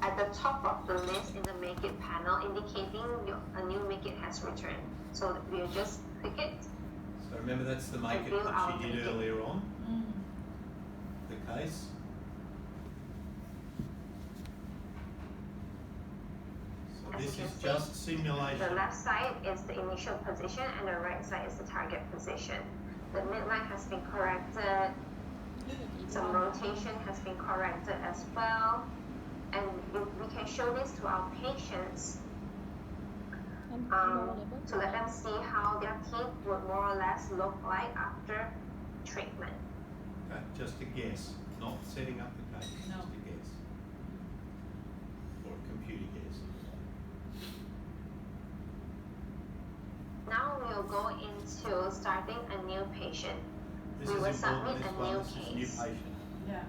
at the top of the list in the Make It panel, indicating a new Make It has returned. So we'll just click it. So remember, that's the Make It that she did earlier on, the case. So this is just simulation. The left side is the initial position and the right side is the target position. The midline has been corrected. Some rotation has been corrected as well. And we can show this to our patients to let them see how their teeth would more or less look like after treatment. Okay, just a guess, not setting up the case, No. just a guess. Or a computer guess. Now we'll go into starting a new patient. This We is will important, submit this a one, new this is new case. patient. Yeah.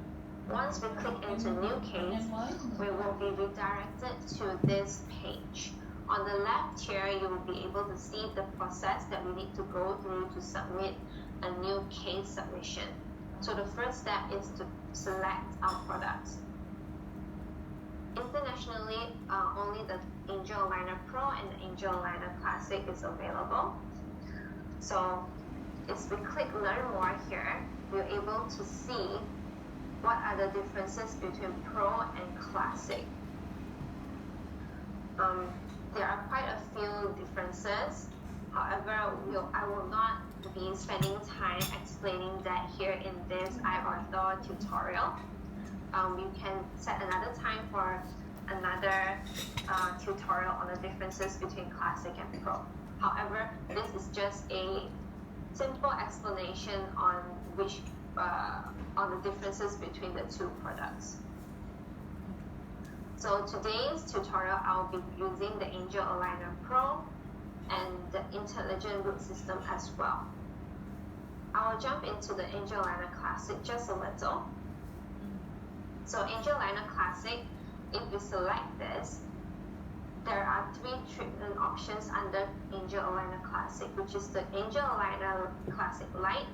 Once we click into new case, we will be redirected to this page. On the left here, you will be able to see the process that we need to go through to submit a new case submission. So the first step is to select our products. Internationally, only the Angel Aligner Pro and the Angel Aligner Classic is available. So if we click Learn More here, we're able to see what are the differences between Pro and Classic. There are quite a few differences. However, I will not be spending time explaining that here in this iOrtho tutorial. You can set another time for another tutorial on the differences between Classic and Pro. However, this is just a simple explanation on which on the differences between the two products. So today's tutorial, I'll be using the Angel Aligner Pro and the Intelligent Root System as well. I'll jump into the Angel Aligner Classic just a little. So Angel Aligner Classic, if you select this, there are 3 treatment options under Angel Aligner Classic, which is the Angel Aligner Classic Light,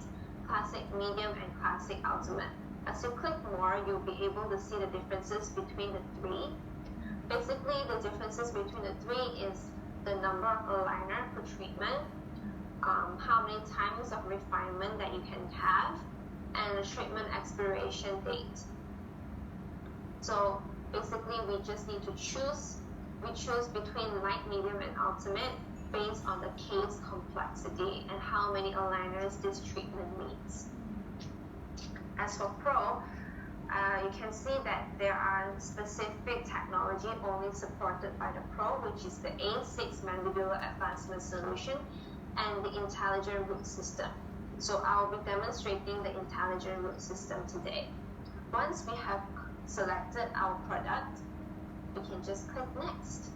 Classic Medium, and Classic Ultimate. As you click more, you'll be able to see the differences between the 3. Basically, the differences between the 3 is the number of aligner per treatment, how many times of refinement that you can have, and the treatment expiration date. So basically, we just need to choose. We choose between light, medium, and ultimate based on the case complexity and how many aligners this treatment needs. As for Pro, you can see that there are specific technology only supported by the Pro, which is the A6 Mandibular Advancement Solution and the Intelligent Root System. So I'll be demonstrating the Intelligent Root System today. Once we have selected our product, we can just click Next.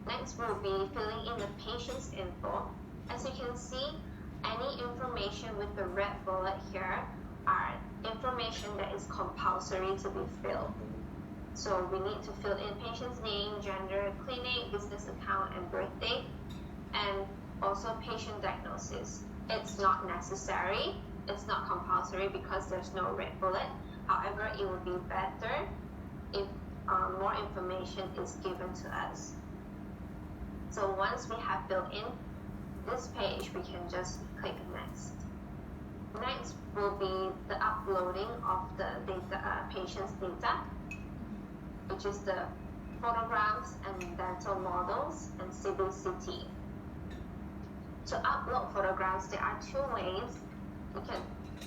Next, we'll be filling in the patient's info. As you can see, any information with the red bullet here are information that is compulsory to be filled. So we need to fill in patient's name, gender, clinic, business account, and birth date, and also patient diagnosis. It's not necessary, it's not compulsory because there's no red bullet. However, it would be better if more information is given to us. So once we have filled in this page, we can just click Next. Next will be the uploading of the data, patient's data, which is the photographs and dental models and CBCT. To upload photographs, there are 2 ways. You can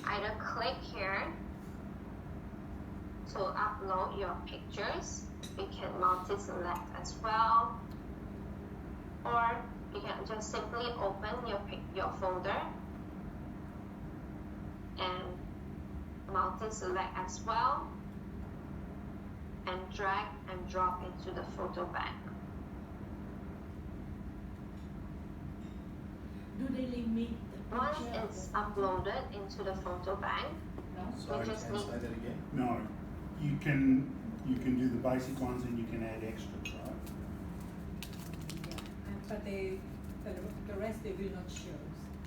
either click here to upload your pictures. You can multi-select as well, or you can just simply open your folder and multi-select as well, and drag and drop into the photo bank. Do they limit the Once picture? it's uploaded into the photo bank, No? Sorry, just can you need- say that again? No, you can do the basic ones and you can add extras, right? Yeah, but the rest they will not show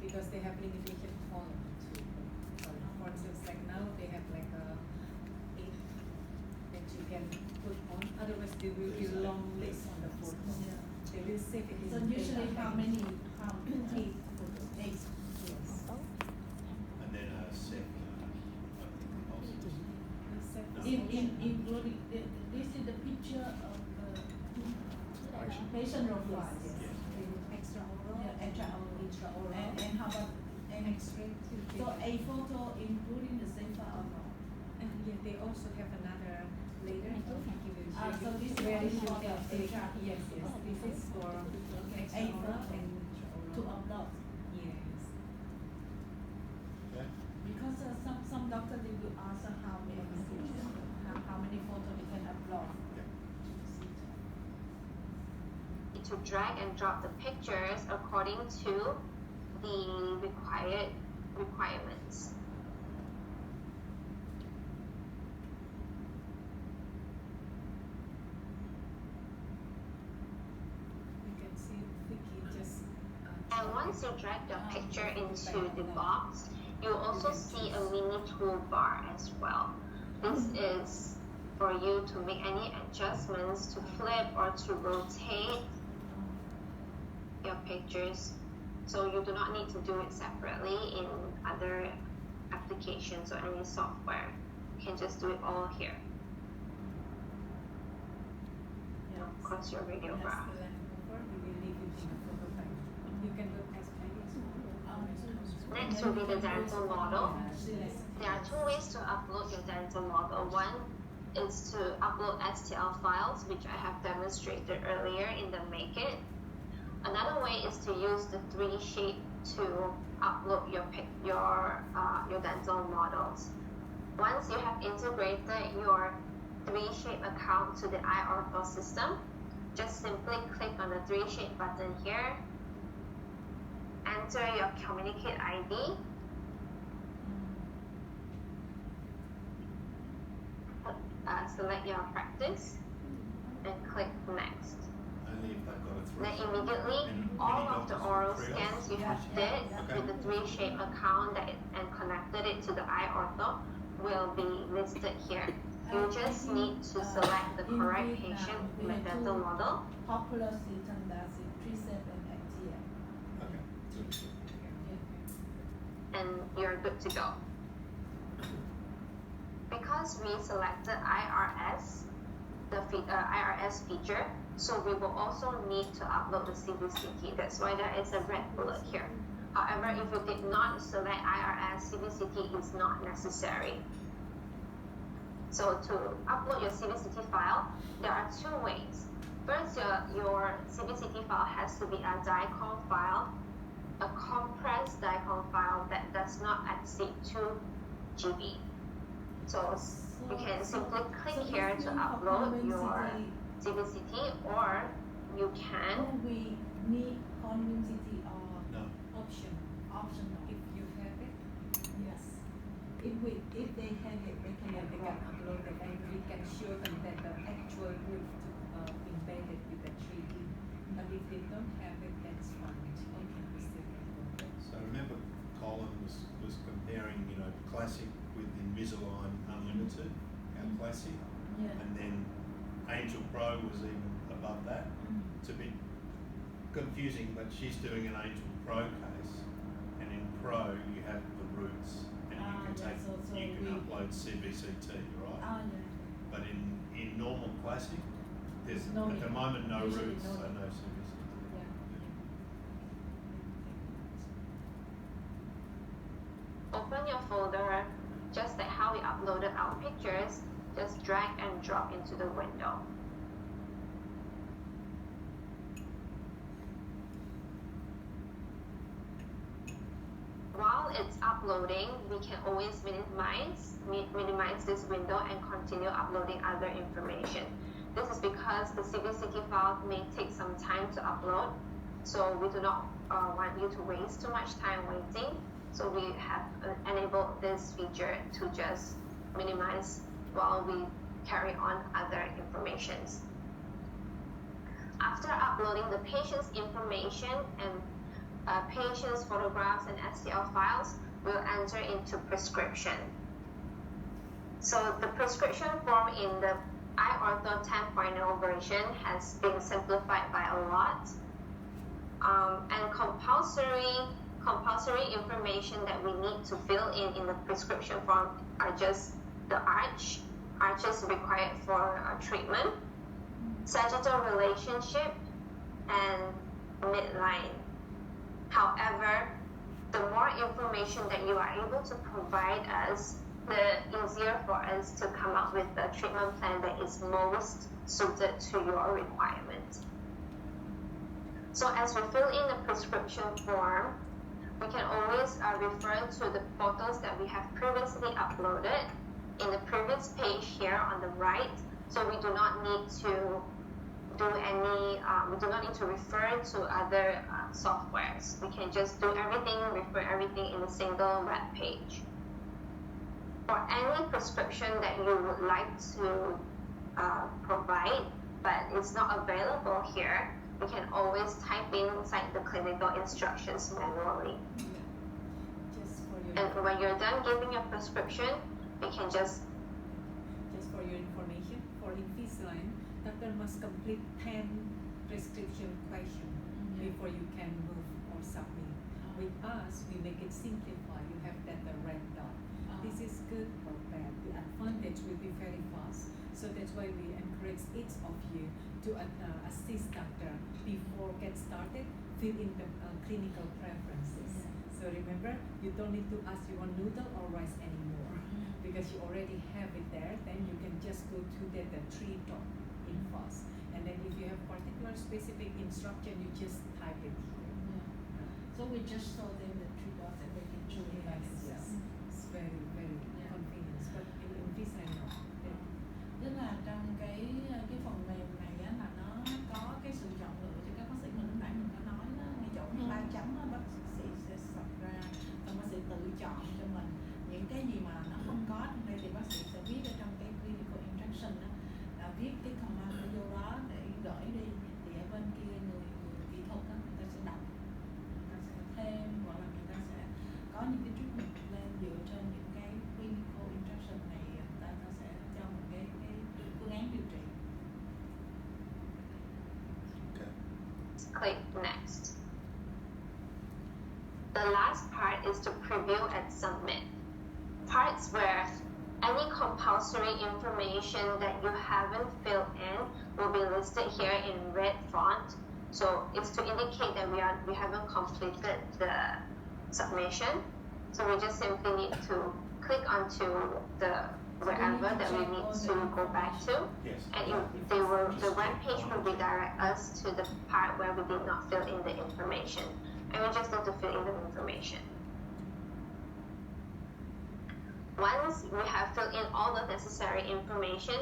because they have limitation on to. For instance, like now they have like a There will be There's a- long list on the photo. Yeah. They will save it in. So usually data how bank. many, eight photos? Eight. Yes. And then a set, I think, also. Including, this is the picture of the patient profile. Yes. Yes. Extraoral. Yeah, extraoral. Intraoral. And how about an X-ray too. So a photo including the same file or not? And yeah, they also have another later. I don't think you will Ah, so this is where only you for can the take. HR. Yes, yes. This is for extraoral and To intraoral. upload. Yes. Okay. Because some doctors they will ask how many pictures, how many photos they can upload. Yeah. To drag and drop the pictures according to the requirements. You can see Vicky just. And once you drag the picture into the box, you also see a mini toolbar as well. This is for you to make any adjustments, to flip or to rotate your pictures. So you do not need to do it separately in other applications or any software. You can just do it all here. Yeah. Of course, your radiograph. That's the leftover. We will leave it in a photo bank. You can do as many as you want. Next will be the dental model. There are two ways to upload your dental model. One is to upload STL files, which I have demonstrated earlier in the Make It. Another way is to use the 3Shape to upload your dental models. Once you have integrated your 3Shape account to the iOrtho system, just simply click on the 3Shape button here, enter your Communicate ID, select your practice, and click Next. Only if they've got a three. Then immediately, Any all of the doctors oral with three scans you have Yeah, did yeah. with the 3Shape account and connected it to the iOrtho will be listed here. You just need to select the correct patient in the dental model. Popular system that's it, Precept and XTM. Okay, good. And you're good to go. Because we selected IRS, the IRS feature, so we will also need to upload the CBCT. That's why there is a red bullet here. However, if you did not select IRS, CBCT is not necessary. So to upload your CBCT file, there are two ways. First, your CBCT file has to be a DICOM file, a compressed DICOM file that does not exceed 2 GB. So you can simply click here to upload your CBCT, or you can. Do we need convincity or No. Optional. optional? If you have it, yes. If they have it, they can Yeah, they can upload. upload it and we can show them that the actual roof embedded with the 3D. But if they don't have it, that's fine. They can still upload it. So remember Colin was comparing, Classic with Invisalign Unlimited, our Classic, Yeah. and then Angel Pro was even above that. It's a bit confusing, but she's doing an Angel Pro case, and in Pro you have the roots, and you can yeah, so upload CBCT, right? Ah, yeah. But in normal Classic, there's No at the need. moment no Usually roots, no so need. no CBCT. Yeah. Open your folder, just like how we uploaded our pictures, just drag and drop into the window. While it's uploading, we can always minimize this window and continue uploading other information. This is because the CBCT file may take some time to upload, so we do not want you to waste too much time waiting. So we have enabled this feature to just minimize while we carry on other informations. After uploading the patient's information and patient's photographs and STL files, we'll enter into prescription. So the prescription form in the iOrtho 10.0 version has been simplified by a lot. And compulsory information that we need to fill in the prescription form are just the arches required for treatment, sagittal relationship, and midline. However, the more information that you are able to provide us, the easier for us to come up with the treatment plan that is most suited to your requirement. So as we fill in the prescription form, we can always refer to the photos that we have previously uploaded in the previous page here on the right. So we do not need to we do not need to refer to other softwares. We can just do everything, refer everything in a single web page. For any prescription that you would like to provide, but it's not available here, you can always type inside the clinical instructions manually. Just for your And when you're done giving your prescription, you can just for your information, for Invisalign, doctor must complete 10 prescription questions before you can move or submit. With us, we make it simplified. You have that red dot. This is good or bad. The advantage will be very fast. So that's why we encourage each of you to assist doctor before get started, fill in the clinical preferences. So remember, you don't need to ask you want noodle or rice anymore because you already have it there. Then you can just go to the three dot in fast. And then if you have particular specific instruction, you just type it here. So we just show them the 3 dots and they can choose it by themselves. It's very, very convenient. But in Invisalign, no. Tức là trong cái phần mềm này á, là nó có cái sự chọn lựa cho các bác sĩ, mà lúc nãy mình có nói đó, ngay chỗ như 3 chấm á, bác sĩ sẽ sập ra, xong bác sĩ tự chọn cho mình những cái gì mà nó không có trong đây thì bác sĩ sẽ viết ở trong cái clinical instruction đó, viết cái command ở vô đó để gửi đi, thì ở bên kia người kỹ thuật đó, người ta sẽ đọc, người ta sẽ thêm, hoặc là người ta sẽ có những cái treatment plan dựa trên những cái clinical instruction này, người ta sẽ cho mình cái phương án điều trị. Okay. click next. The last part is to preview and submit. Parts where any compulsory information that you haven't filled in will be listed here in red font. So it's to indicate that we haven't completed the submission. So we just simply need to click onto the wherever that we need to go back to, Yes. and the web page will redirect us to the part where we did not fill in the information, and we just need to fill in the information. Once we have filled in all the necessary information,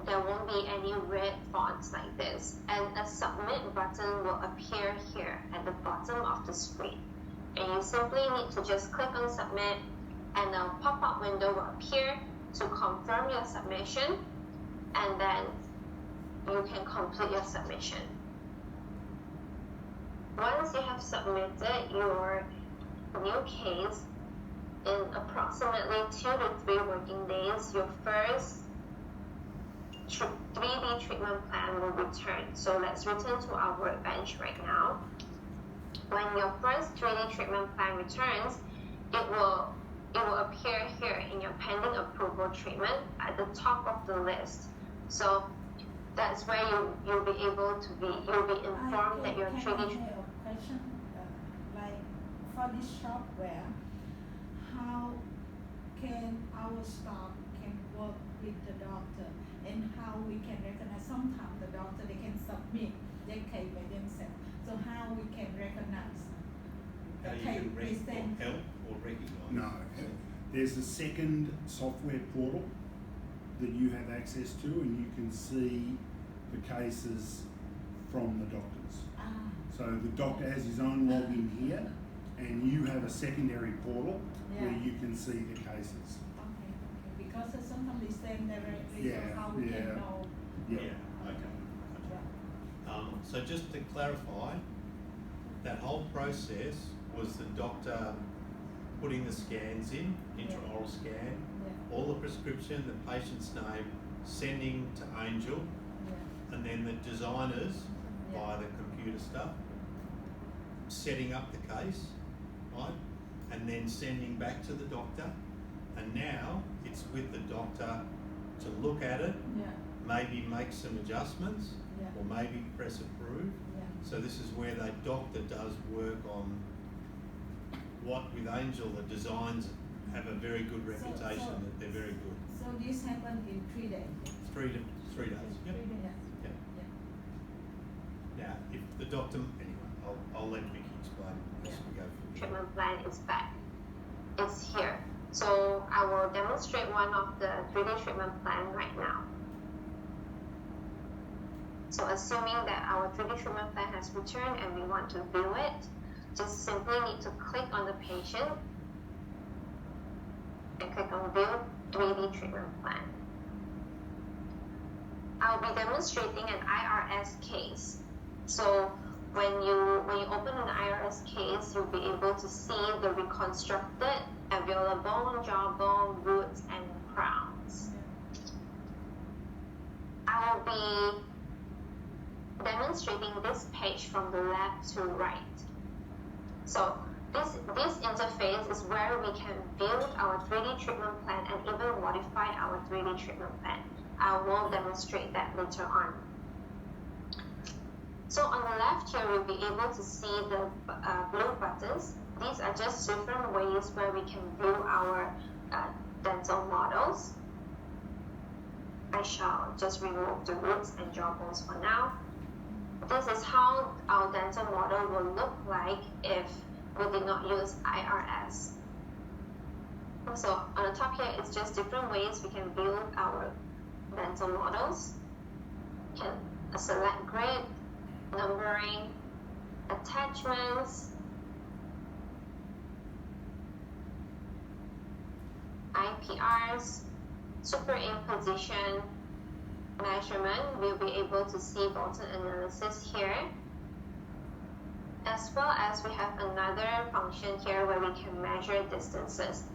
there won't be any red fonts like this, and a submit button will appear here at the bottom of the screen. And you simply need to just click on submit, and a pop-up window will appear to confirm your submission, and then you can complete your submission. Once you have submitted your new case, in approximately 2 to 3 working days, your first 3D treatment plan will return. So let's return to our workbench right now. When your first 3D treatment plan returns, it will appear here in your pending approval treatment at the top of the list. So that's where you'll be informed that your 3D. Question, like for this software, how can our staff can work with the doctor, and how we can recognize? Sometimes the doctor they can submit their case by themselves. So how we can recognize? How you Okay, can present. help or recognise. No, there's a second software portal that you have access to, and you can see the cases from the doctors. So the doctor has his own login here, and you have a secondary portal where Yeah. you can see the cases. Okay. Because sometimes they send directly, Yeah, so how we yeah. can know? Yeah, okay. Yeah. So just to clarify, that whole process was the doctor putting the scans in, intraoral scan, all the prescription, the patient's name, sending to Angel, and then the designers via the computer stuff, setting up the case, right, and then sending back to the doctor, and now it's with the doctor to look at it, maybe make some adjustments, or maybe press approve. So this is where the doctor does work on what with Angel, the designs have a very good reputation that they're very good. So this happened in 3 days. 3 days. Yep. 3 days. Yep. Now, if the doctor, anyway, I'll let Vicky explain as we go through. Treatment plan is back. It's here. So I will demonstrate one of the 3D treatment plan right now. So assuming that our 3D treatment plan has returned and we want to view it, just simply need to click on the patient and click on View 3D Treatment Plan. I'll be demonstrating an IRS case. So when you open an IRS case, you'll be able to see the reconstructed alveolar bone, jawbone, roots, and crowns. I will be demonstrating this page from the left to right. So this interface is where we can build our 3D treatment plan and even modify our 3D treatment plan. I will demonstrate that later on. So on the left here, we'll be able to see the blue buttons. These are just different ways where we can view our dental models. I shall just remove the roots and jawbones for now. This is how our dental model will look like if we did not use IRS. So on the top here, it's just different ways we can build our dental models. You can select grid, numbering, attachments, IPRs, superimposition, measurement. We'll be able to see Bolton analysis here, as well as we have another function here where we can measure distances.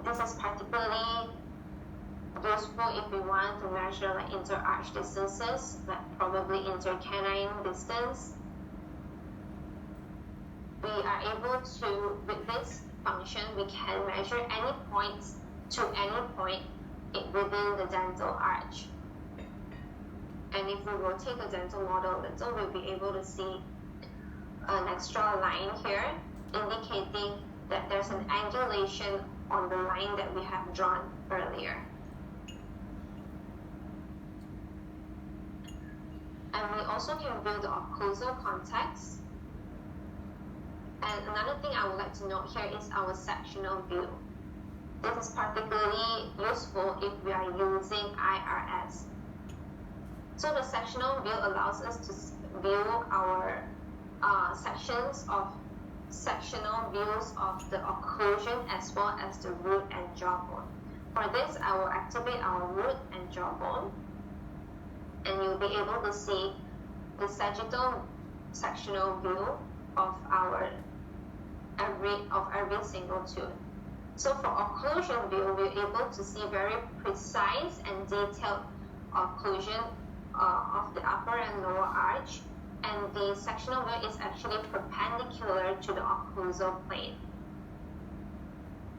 This is particularly useful if we want to measure like inter-arch distances, like probably intercanine distance. We are able to, with this function, we can measure any points to any point within the dental arch. And if we rotate the dental model a little, we'll be able to see an extra line here indicating that there's an angulation on the line that we have drawn earlier. And we also can build the occlusal context. And another thing I would like to note here is our sectional view. This is particularly useful if we are using IRS. So the sectional view allows us to view our sectional views of the occlusion as well as the root and jawbone. For this, I will activate our root and jawbone, and you'll be able to see the sagittal sectional view of every single tooth. So for occlusion view, we're able to see very precise and detailed occlusion of the upper and lower arch, and the sectional view is actually perpendicular to the occlusal plane.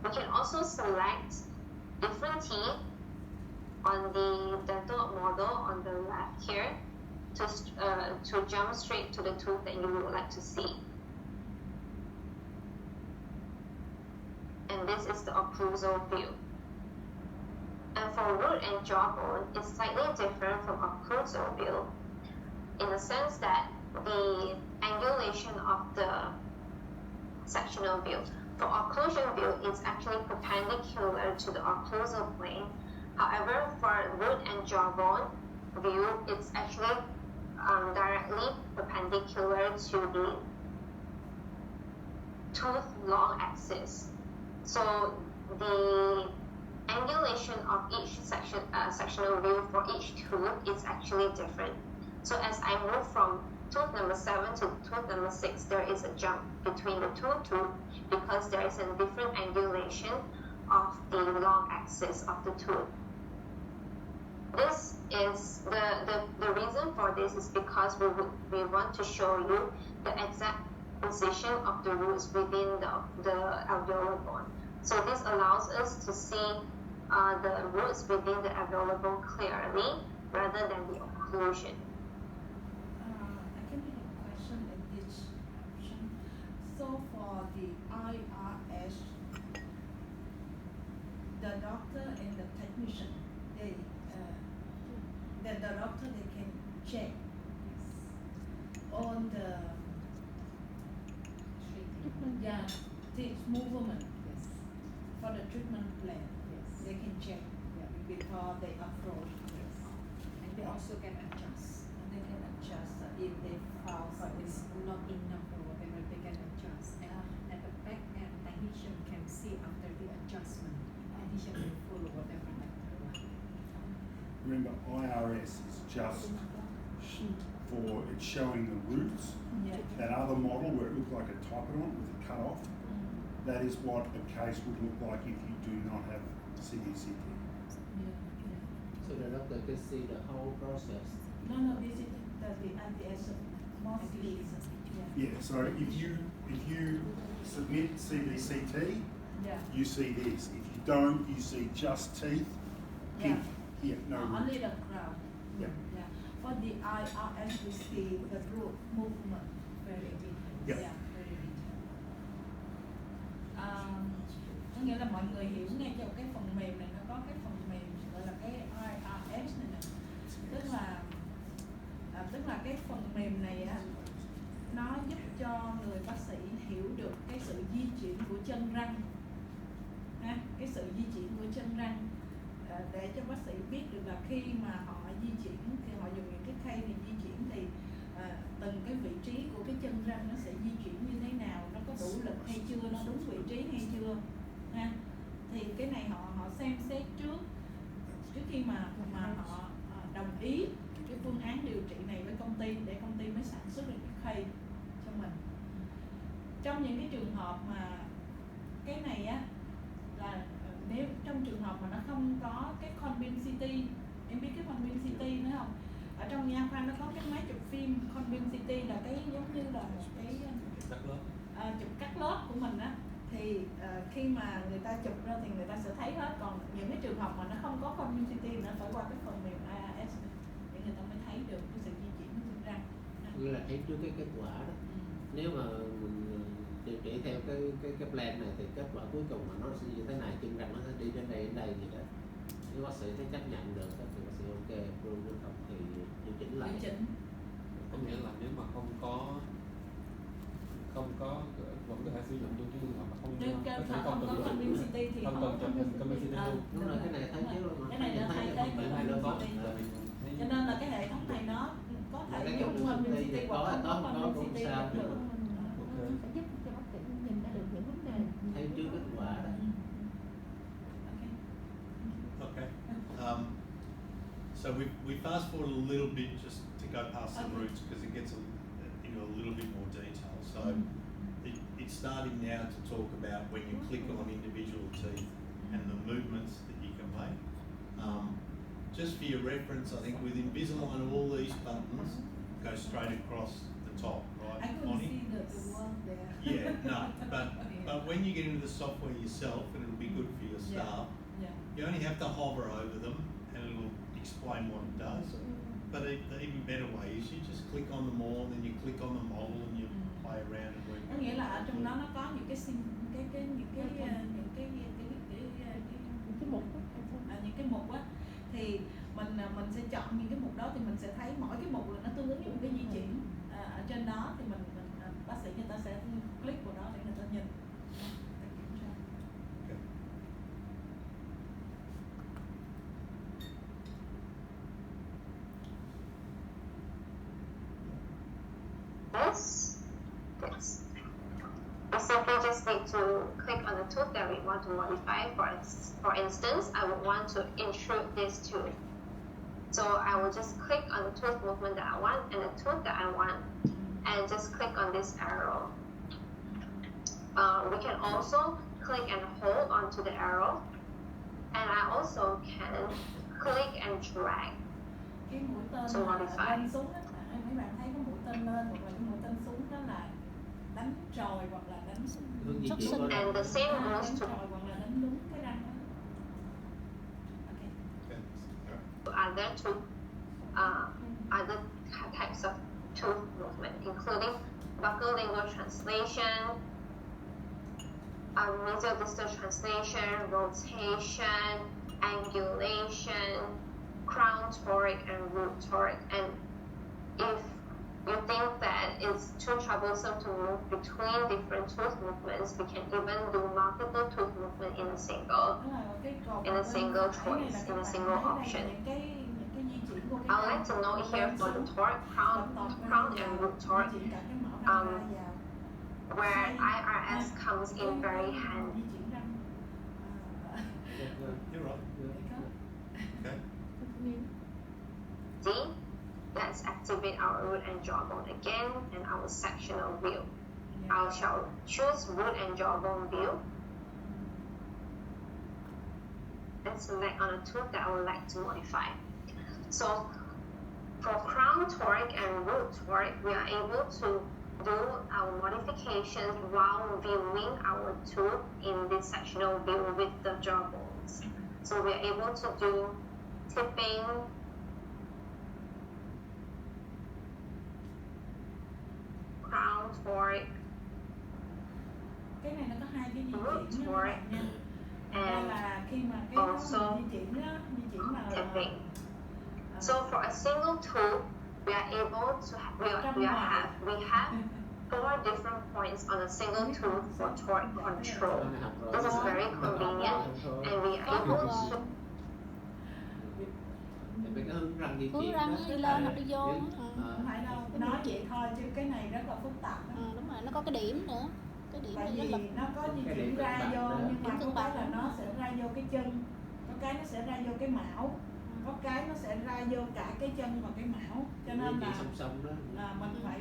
We can also select different teeth on the dental model on the left here to jump straight to the tooth that you would like to see. And this is the occlusal view. And for root and jawbone, it's slightly different from occlusal view in the sense that the angulation of the sectional view. For occlusion view, it's actually perpendicular to the occlusal plane. However, for root and jawbone view, it's actually directly perpendicular to the tooth long axis. So the angulation of each sectional view for each tooth is actually different. So as I move from tooth number 7 to tooth number 6, there is a jump between the two tooth because there is a different angulation of the long axis of the tooth. This is the reason for this is because we want to show you the exact position of the roots within the alveolar bone. So this allows us to see the roots within the alveolar bone clearly rather than the occlusion. I can make a question in this option. So for the IRS, the doctor and the technician, the doctor they can check on the teeth movement Yes. for the treatment plan. Yes. They can check Yeah. before they approach. Yes. And they also can adjust. And they can adjust if they found But it's something. not enough or whatever, they can adjust. And the back end technician can see after the adjustment. Technician will follow whatever doctor like. Remember, IRS is just for it's showing the roots. Yeah. That other model where it looked like a typodont with a cut off, that is what a case would look like if you do not have CBCT. So the doctor can see the whole process. No, this is the IDS mostly. Yeah. Yeah, so if you submit CBCT, Yeah. you see this. If you don't, you see just teeth, pink, here, no Only roots. the crown. Yeah. Yeah. For the IRS, we see the root movement very detailed. Yeah. Yeah, very detailed. Có nghĩa là mọi người hiểu ngay cho cái phần mềm này nó có cái phần mềm gọi là cái IRS này nè, tức là cái phần mềm này á, nó giúp cho người bác sĩ hiểu được cái sự di chuyển của chân răng, cái sự di chuyển của chân răng, để cho bác sĩ biết được là khi mà họ di chuyển, khi họ dùng những cái khay này di chuyển thì từng cái vị trí của cái chân răng nó sẽ di chuyển như thế nào, nó có đủ lực hay chưa, nó đúng vị trí hay chưa, thì cái này họ xem xét trước khi mà họ đồng ý cái phương án điều trị này với công ty để công ty mới sản xuất được cái khay cho mình. Trong những cái trường hợp mà cái này á là nếu trong trường hợp mà nó không có cái Convincity, em biết cái Convincity nữa không? Ở trong nha khoa nó có cái máy chụp phim Convincity là cái giống như là một cái chụp cắt lớp của mình á, thì khi mà người ta chụp ra thì người ta sẽ thấy hết. Còn những cái trường hợp mà nó không có Convincity nó phải qua cái phần mềm IRS để người ta mới thấy được cái sự di chuyển của chân răng. Như là thấy trước cái kết quả đó. Nếu mà mình điều trị theo cái plan này thì kết quả cuối cùng mà nó sẽ như thế này, chân răng nó sẽ đi đến đây gì đó. Nếu bác sĩ thấy chấp nhận được thì bác sĩ ok, approve, nếu không thì điều chỉnh lại. Điều chỉnh. Có nghĩa là nếu mà không có vẫn có thể sử dụng trong cái trường hợp mà không Trên có thể không có Convincity thì không cần chụp hình Convincity luôn. Đúng rồi, cái này thay thế luôn mà. Cái này nó thay thế cái Convincity. Cho nên là cái hệ thống này nó có thể Cái dùng Convincity hoặc không có cũng Convincity sao. cũng được. Sẽ giúp cho bác sĩ nhìn ra được những vấn đề. Thấy trước kết quả đó. Okay. So we fast forward a little bit just to go past the Okay. roots because it gets into a little bit more detail. So it's starting now to talk about when you click on individual teeth and the movements that you can make. Just for your reference, I think with Invisalign, all these buttons go straight across the top, right? I couldn't Bonnie? see the word there. Yeah, no, but when you get into the software yourself, and it'll be good for your Yeah. staff, Yeah. you only have to hover over them and it'll explain what it does. But the even better way is you just click on them all, then you click on the model and you play around and work. Có nghĩa là ở trong đó nó có những cái những cái mục á, thì mình sẽ chọn những cái mục đó thì mình sẽ thấy mỗi cái mục là nó tương ứng với một cái di chuyển ở trên đó, thì mình bác sĩ người ta sẽ click vào đó để người ta nhìn. Okay. This. We simply just need to click on the tooth that we want to modify. For instance, I would want to intrude this tooth. So I will just click on the tooth movement that I want and the tooth that I want, and just click on this arrow. We can also click and hold onto the arrow, and I also can click and drag. Cái mũi tên So modify. lên xuống á, mấy bạn thấy có mũi tên lên hoặc là cái mũi tên xuống đó là đánh trồi hoặc là đánh Hướng di Xuất chuyển sinh. của nó. And the same đánh goes to trồi hoặc là đánh đúng cái răng đó. Okay. Okay. Other types of tooth movement, including buccal lingual translation, mesial distal translation, rotation, angulation, crown toric, and root toric. And if you think that it's too troublesome to move between different tooth movements, we can even do multiple tooth movement in a single. Đó là cái cột In a bên single phải này là choice, các in a bạn single thấy đây là option. những cái di chuyển của cái I would like to note here for the toric, crown and root toric, di chuyển cả cái mỏ răng ra vào. where IRS comes in very handy. Di chuyển răng. You're right. Okay. D, let's activate our root and jawbone again and our sectional view. I shall choose root and jawbone view and select on a tooth that I would like to modify. So for crown toric and root toric, we are able to do our modifications while viewing our tooth in this sectional view with the jawbones. So we are able to do tipping, crown toric, Cái này nó có hai cái di root chuyển nha các toric, bạn nha. Đây and là khi mà cái đó also mình di chuyển đó, di chuyển là tipping. So for a single tooth, we are able to we have 4 different points on a single tooth for toric control. This is very convenient, and we are able to Thì mấy cái hướng răng di Hướng chuyển răng đó, đi lên hoặc đi vô. nếu- không phải đâu, nói vậy thôi chứ cái này rất là phức tạp đó. Đúng rồi, nó có cái điểm nữa. Cái điểm Tại này rất vì là nó có di Cái chuyển điểm ra cân vô bằng nhưng mà Điểm có cân cái bằng. là nó sẽ ra vô cái chân, có cái nó sẽ ra vô cái mão, có cái nó sẽ ra vô cả cái chân và cái mão, cho Di nên chuyển là song song đó. mình phải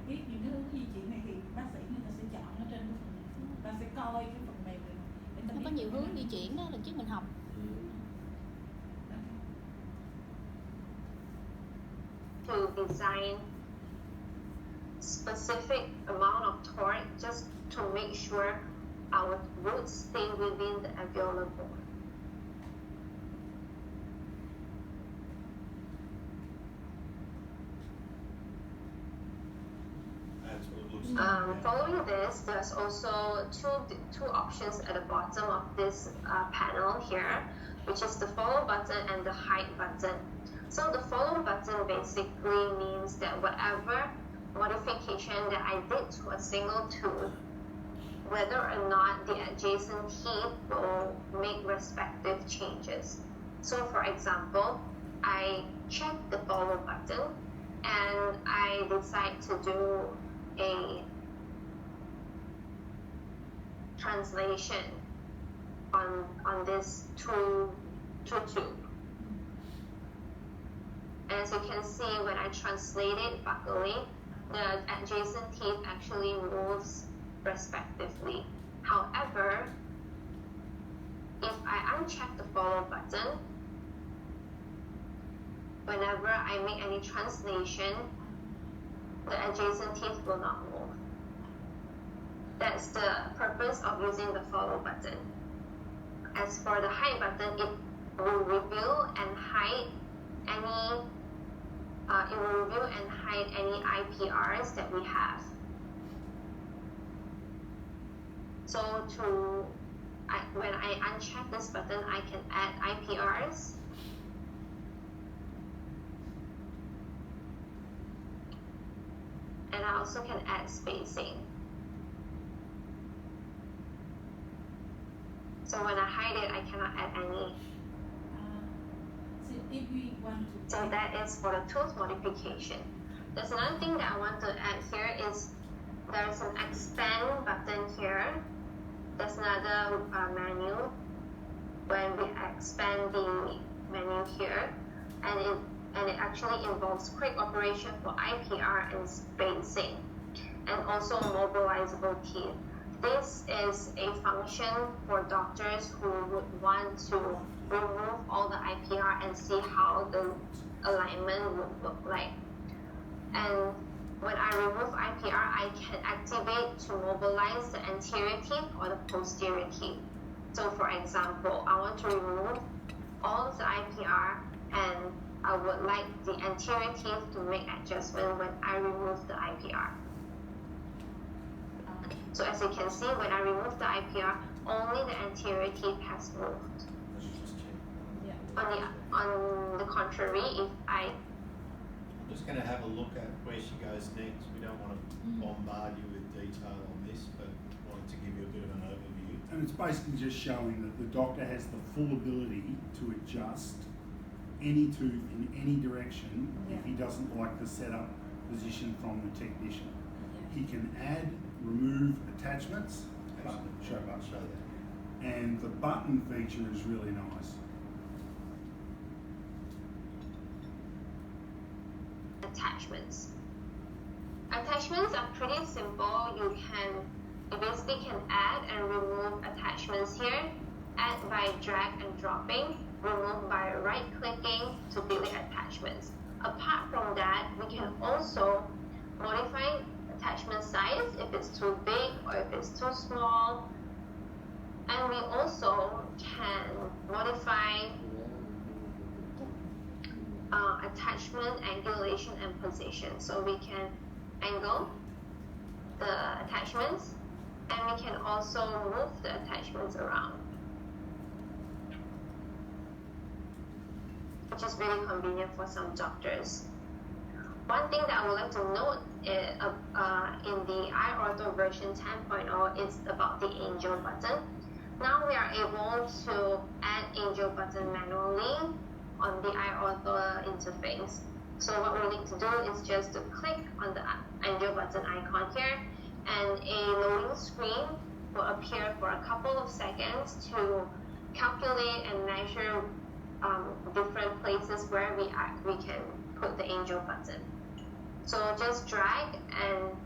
biết những cái hướng di chuyển này thì bác sĩ người ta sẽ chọn ở trên cái phần này. Ta sẽ coi cái phần mềm này để ta nó biết có nhiều cái hướng này. di chuyển đó lần trước mình học. Ừ. to design specific amount of toric just to make sure our roots stay within the alveolar bone. That's what it looks like. Yeah. Following this, there's also two options at the bottom of this panel here, which is the follow button and the hide button. So the follow button basically means that whatever modification that I did to a single tooth, whether or not the adjacent teeth will make respective changes. So for example, I check the follow button and I decide to do a translation on this two tube. As you can see, when I translate it buccally, the adjacent teeth actually moves respectively. However, if I uncheck the follow button, whenever I make any translation, the adjacent teeth will not move. That's the purpose of using the follow button. As for the hide button, it will reveal and hide any IPRs that we have. So when I uncheck this button, I can add IPRs. And I also can add spacing. So when I hide it, I cannot add any. So if we want to So that is for the tooth modification. There's another thing that I want to add here is there's an expand button here. There's another menu. When we expand the menu here, and it actually involves quick operation for IPR and spacing, and also mobilizable teeth. This is a function for doctors who would want to remove all the IPR and see how the alignment would look like. And when I remove IPR, I can activate to mobilize the anterior teeth or the posterior teeth. So for example, I want to remove all the IPR and I would like the anterior teeth to make adjustment when I remove the IPR. So as you can see, when I remove the IPR, only the anterior teeth has moved. Let's just check. Yeah. On the contrary, if I I'm just going to have a look at where she goes next. We don't want to bombard you with detail on this, but wanted to give you a bit of an overview. And it's basically just showing that the doctor has the full ability to adjust any tooth in any direction if he doesn't like the setup position from the technician. He can add, remove attachments, button, show button, Show that. and the button feature is really nice. attachments. Attachments are pretty simple. You basically can add and remove attachments here. Add by drag and dropping. Remove by right clicking to delete attachments. Apart from that, we can also modify attachment size if it's too big or if it's too small. And we also can modify attachment, angulation, and position. So we can angle the attachments and we can also move the attachments around, which is really convenient for some doctors. One thing that I would like to note in the iOrtho version 10.0 is about the angel button. Now we are able to add angel button manually on the iOrtho interface. So what we need to do is just to click on the angel button icon here, and a loading screen will appear for a couple of seconds to calculate and measure different places where we can put the angel button. So just drag and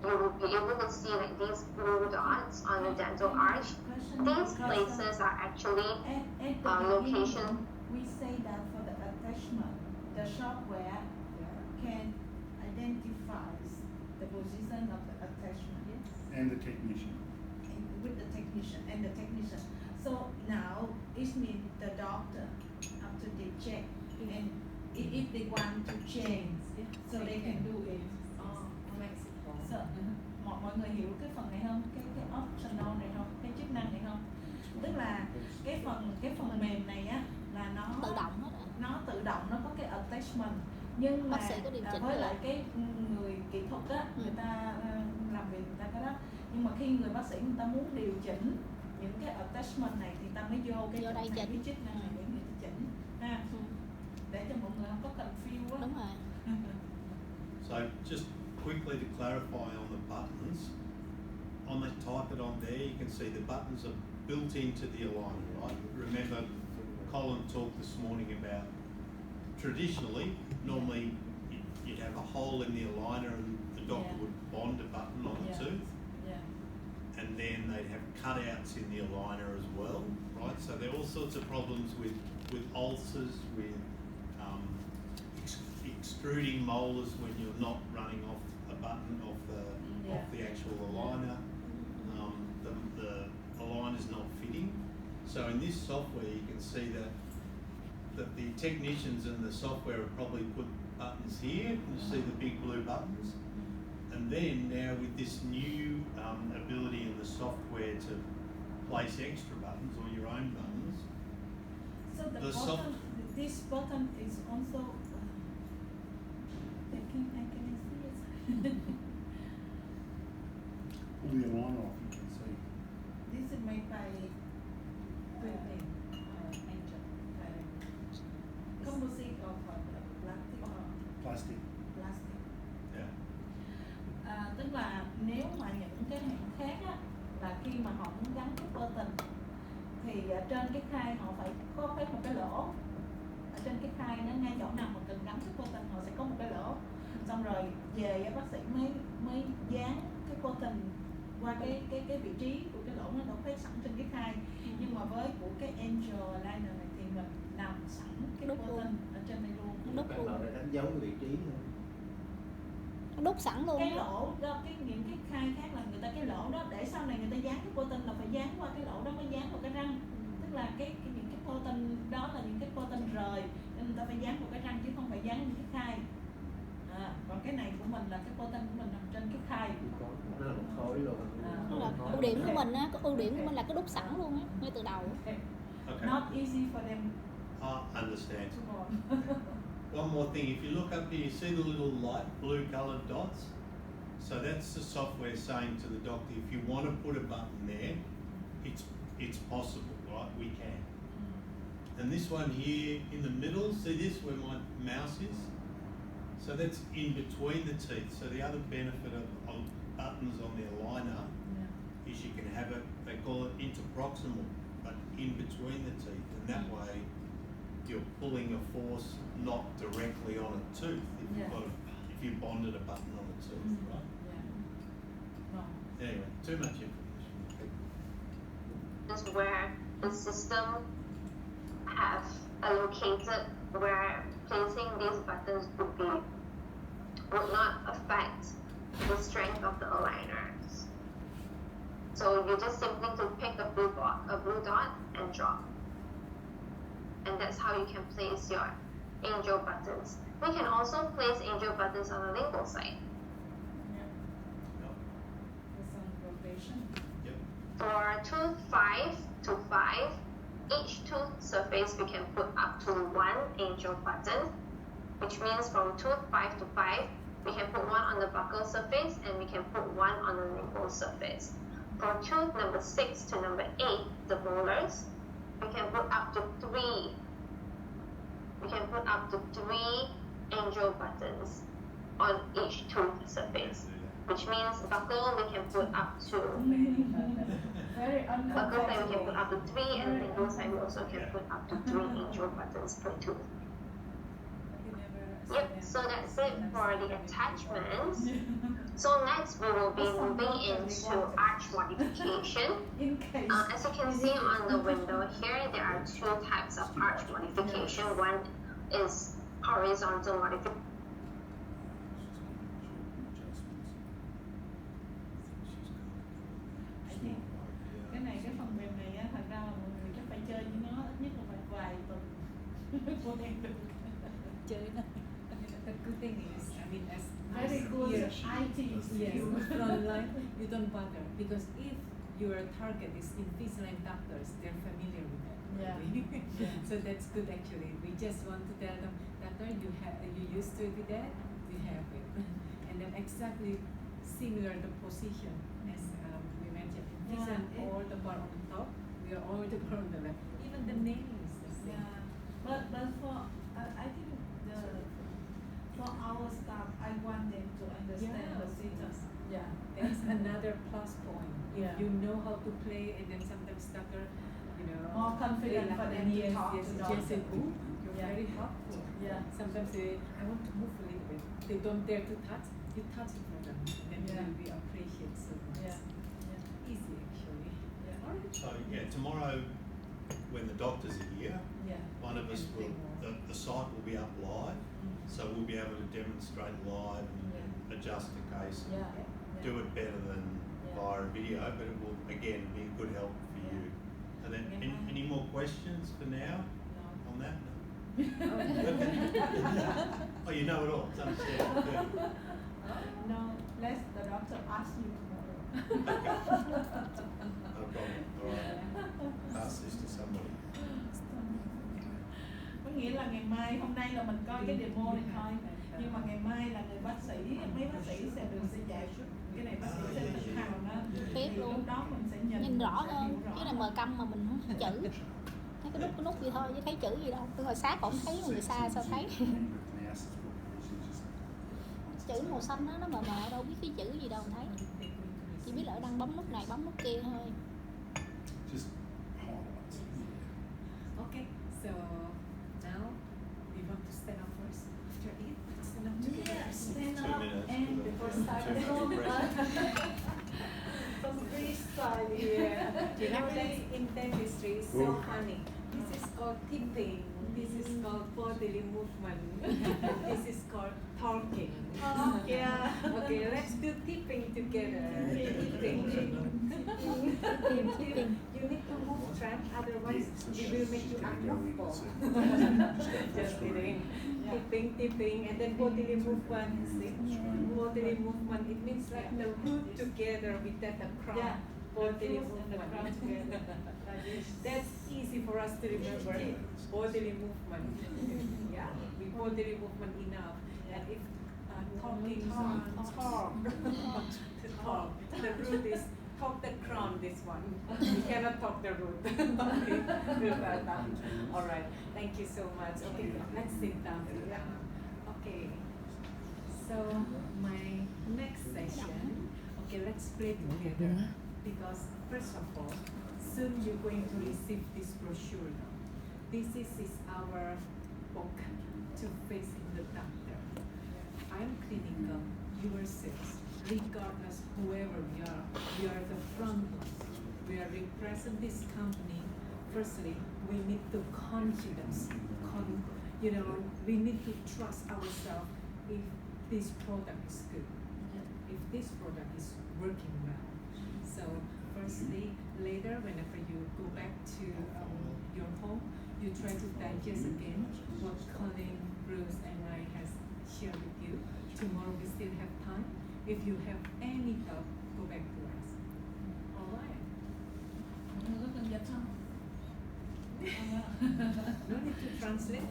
you will be able to see like these blue dots on the dental arch. These places are actually location. We say that for the attachment, the software can identify the position of the attachment And the technician. with the technician. So now it means the doctor after they check and if they want to change, so they can do it. So, mọi người hiểu cái phần này không? Cái optional này không? Cái chức năng này không? Tức là cái phần mềm này á là nó tự động hết ạ. nó tự động, nó có cái attachment, nhưng mà Bác sĩ có điều chỉnh với được. lại cái người kỹ thuật á, người ta làm việc người ta cái đó, nhưng mà khi người bác sĩ người ta muốn điều chỉnh những cái attachment này thì ta mới vô cái Vô đây này, cái chỉnh. chức năng này để người ta chỉnh ha, để cho mọi người không có confuse á. Đúng rồi. So just quickly to clarify on the buttons, on the type it on there, you can see the buttons are built into the aligner, right? Remember, Colin talked this morning about traditionally, normally you'd have a hole in the aligner and the doctor would bond a button on the tooth, and then they'd have cutouts in the aligner as well, right? So there are all sorts of problems with ulcers, with extruding molars when you're not running off a button off the actual aligner. The aligner's not fitting. So in this software, you can see that the technicians and the software have probably put buttons here. You see the big blue buttons, and then now with this new ability in the software to place extra buttons or your own buttons. So the The bottom, this bottom is also. I can see it. Pull the aligner off, you can see. This is made by printing angel. Composite of plastic or Plastic. plastic. Yeah. Tức là nếu mà những cái hãng khác á, là khi mà họ muốn gắn cái button thì ở trên cái khai họ phải có một cái lỗ ở trên cái khai á, ngay chỗ nào mà cần gắn cái protein họ sẽ có một cái lỗ, xong rồi về á, bác sĩ mới dán cái protein qua cái vị trí của cái lỗ nó phát sẵn trên cái khai. Nhưng mà với của cái Angel Aligner này thì mình làm sẵn cái Đúc protein ở trên đây luôn. Đúc Các luôn. loại để đánh dấu cái vị trí thôi. Đúc sẵn luôn Cái á. lỗ đó, những cái khai khác là người ta cái lỗ đó để sau này người ta dán cái protein là phải dán qua cái lỗ đó mới dán vào cái răng. Tức là những cái protein đó là những cái protein rời nên người ta phải dán vào cái răng chứ không phải dán vào cái khai. Còn cái này của mình là cái protein của mình nằm trên cái khai. Nó là một khối luôn. Tức là ưu điểm của mình á, ưu điểm của mình là cái đúc sẵn luôn á, ngay từ đầu. Okay. Not easy for them I understand. to go. One more thing, if you look up here, you see the little light blue coloured dots? So that's the software saying to the doctor, if you want to put a button there, it's possible, right? We can. And this one here in the middle, see this where my mouse is? So that's in between the teeth. So the other benefit of buttons on the aligner is you can have it, they call it interproximal, but in between the teeth. And that way you're pulling a force not directly on a tooth if you bonded a button on a tooth, right? No. Anyway, too much information. Is where the system have allocated where placing these buttons would not affect the strength of the aligners. So you just simply to pick a blue dot and drop. And that's how you can place your angel buttons. We can also place angel buttons on the lingual side. There's some rotation. Yep. For tooth 5 to 5, each tooth surface we can put up to one angel button, which means from tooth 5 to 5, we can put one on the buccal surface and we can put one on the lingual surface. For tooth number 6 to number 8, the molars, we can put up to 3. We can put up to 3 angel buttons on each tooth surface, which means buccal we can put up to Very buccal side we can put uncomfortable. up to 3, and lingual side we also can put up to 3 angel buttons per tooth. Yep, so that's it for the attachments. So next we will be moving into arch modification. In case. As you can see on the window here, there are two types of arch modification. One is horizontal modification. Cái này, cái phần mềm này á, thật ra là mọi người chắc phải chơi với nó ít nhất là phải vài tuần. Vô đen được. Chơi nó. The good thing is, I mean, as Very good here, IT yes, front line, you don't bother because if your target is Invisalign doctors, they're familiar with that. Yeah. already. Yeah. So that's good actually. We just want to tell them, doctor, you used to be that, we have it, and then exactly similar the position as we mentioned. Invisalign or the bar on top, we are all the bar on the left. Even the name is the same. Yeah, but for I think for our staff, I want them to understand Yeah. the symptoms. Yeah. That's another plus point. If Yeah. you know how to play, and then sometimes doctor, More confident for them to yes, talk yes, to just doctor. say, "Ooh, you're Yeah. very helpful." Yeah. Sometimes they, I want to move a little bit. They don't dare to touch. You touch it for them, then Yeah. will be appreciate so much. Yeah. Yeah. Easy actually. Yeah. Alright. So yeah, tomorrow when the doctors are here, Yeah. one of us will, the site will be up live, so we'll be able to demonstrate live and adjust the case, and Yeah. do it better than via a video, but it will again be a good help for you. And then any more questions for now on that? Oh, you know it all. It's understandable. No, let the doctor ask you tomorrow. No problem. All right. Pass this to somebody. Có nghĩa là ngày mai, hôm nay là mình coi cái demo này thôi, nhưng mà ngày mai là người bác sĩ, mấy bác sĩ sẽ dạy cái này bác sĩ sẽ tự hào nó. Biết Thì luôn. lúc đó mình sẽ Nhìn rõ sẽ hơn, hiểu rõ. chứ này mờ câm mà mình không thấy chữ. Thấy cái nút gì thôi chứ thấy chữ gì đâu. Tôi ngồi sát cũng thấy, người xa sao thấy. Chữ màu xanh đó, nó mờ mờ đâu biết cái chữ gì đâu mình thấy. Chỉ biết là ở đang bấm nút này, bấm nút kia thôi. Just highlights. Okay, so now we want to hours. After 8, let's stand up together. Yeah, stand 2 up minutes and for before the- starting. two minutes. Some freestyle. Yeah, you know that in dentistry is so Oh. funny. This is called tipping. This is called bodily movement. This is called talking. Yeah. Okay, let's do tipping together. Tipping. Tipping. You need to move trend, otherwise it will make you uncomfortable. Just kidding. Tipping, and then bodily movement. See? Bodily movement. It means like the root together with that the crown. Yeah. Bodily The root and the crown movement. together. Like this. That's easy for us to remember. Bodily movement. Yeah, we bodily movement enough. And if talking, talk. To talk. The root is talk the crown. This one. You cannot talk the root. Okay, good about that. All right. Thank you so much. Okay, let's sit down. Okay. So my next session. Okay, let's pray together. Because first of all, soon you're going to receive this brochure. This is our book to face in the doctor. I'm clinical, you are sales. Regardless whoever we are the front line. We are represent this company. Firstly, we need to confidence. We need to trust ourselves if this product is good. If this product is working well. So firstly, later whenever you go back to your home, you try to digest again what Colin, Bruce, and I has shared with you. Tomorrow we still have time. If you have any doubt, go back to us. All right. Mọi người có cần dịch không? No need to translate.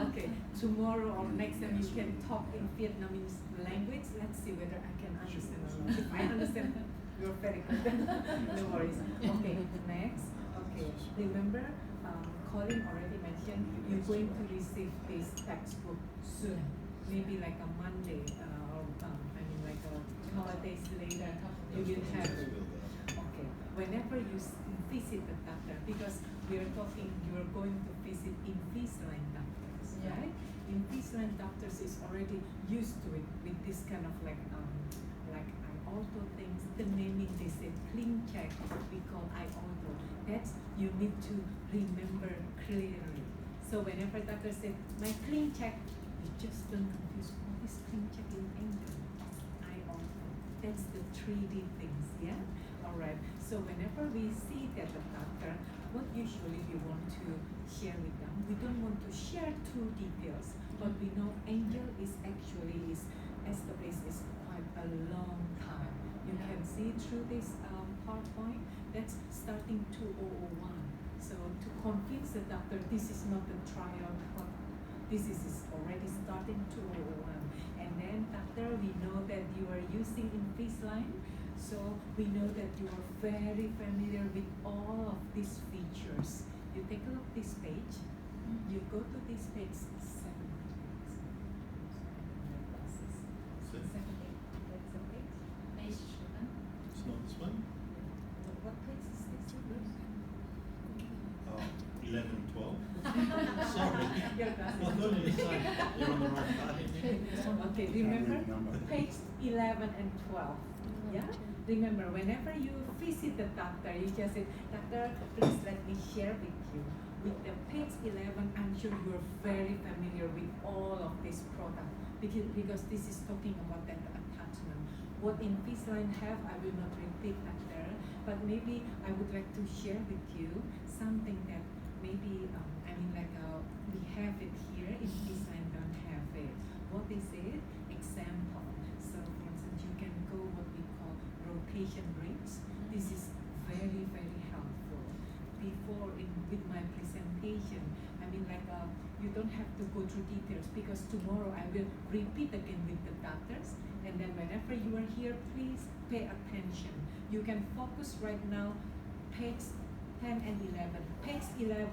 Okay. Tomorrow or next time you can talk in Vietnamese language. Let's see whether I can understand or not. If I understand, you're very good. No worries. Okay. Next. Okay. Remember, Colin already mentioned you're going to receive this textbook soon. Maybe like a Monday like a holidays later. You will have it. Okay. Whenever you visit the doctor, because we are talking, you are going to visit Invisalign doctors, Yeah. right? Invisalign doctors is already used to it with this kind of like iOrtho things. The naming they say clean check, we call iOrtho. That's you need to remember clearly. So whenever doctor said my clean check, you just don't confuse what is clean check in English. iOrtho. That's the 3D things, yeah? Alright. So whenever we see that the doctor, what usually we want to share with them, we don't want to share too details, but we know Angel is actually established is quite a long time. You can see through this PowerPoint, that's starting 2001. So to convince the doctor this is not the trial, but this is already starting 2001. And then doctor, we know that you are using Invisalign. So we know that you are very familiar with all of these features. You take a look at this page. You go to this page 7. 7. That's the page. Page 7. It's not this one? What page is this? Oh, 11, 12. Sorry. Your I glasses. thought you were saying you're on the right page. Okay, remember page 11 and 12. Yeah? Remember, whenever you visit the doctor, you just say, doctor, please let me share with you. With the page 11, I'm sure you're very familiar with all of this product because this is talking about that attachment. What Invisalign have, I will not repeat doctor, but maybe I would like to share with you something that maybe, we have it here, Invisalign don't have it. What is it? Example. So for instance, you can go what we call rotation rates. This is very, very helpful. Before with my presentation, you don't have to go through details because tomorrow I will repeat again with the doctors, and then whenever you are here, please pay attention. You can focus right now, page 10 and 11. Page 11,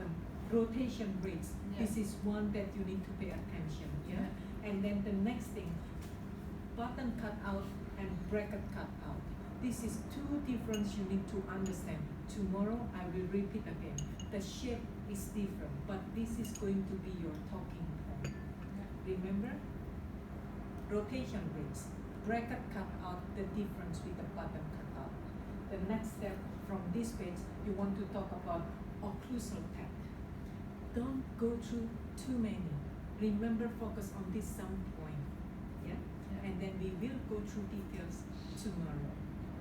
rotation rates. Yeah. This is one that you need to pay attention. Yeah. And then the next thing, button cut out and bracket cut out. This is two difference you need to understand. Tomorrow I will repeat again. The shape is different, but this is going to be your talking point. Remember? Rotation ribs. Bracket cut out the difference with the bottom cut out. The next step from this page, you want to talk about occlusal tag. Don't go through too many. Remember, focus on this some point. Yeah? And then we will go through details tomorrow.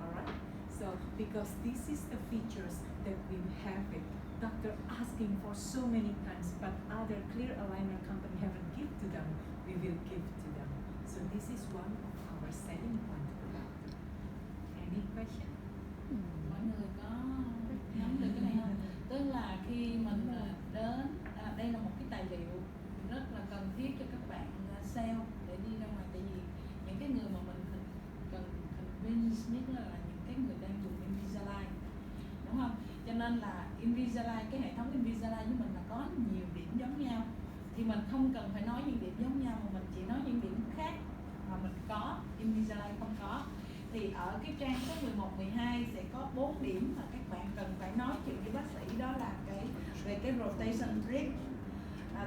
Alright? So because this is the features that we have it. Doctor asking for so many times, but other clear aligner company haven't give to them, we will give to them. So this is one of our selling point for doctor. Any question? Mọi người có nắm được cái này không? Tức là khi mình đến, đây là một cái tài liệu rất là cần thiết cho các bạn sale để đi ra ngoài, tại vì những cái người mà mình cần convince nhất là những cái người đang dùng Invisalign, đúng không? Cho nên là Invisalign, cái hệ thống Invisalign với mình là có nhiều điểm giống nhau, thì mình không cần phải nói những điểm giống nhau mà mình chỉ nói những điểm khác mà mình có, Invisalign không có. Thì ở cái trang số 11, 12 sẽ có 4 điểm mà các bạn cần phải nói chuyện với bác sĩ, đó là về cái rotation rib,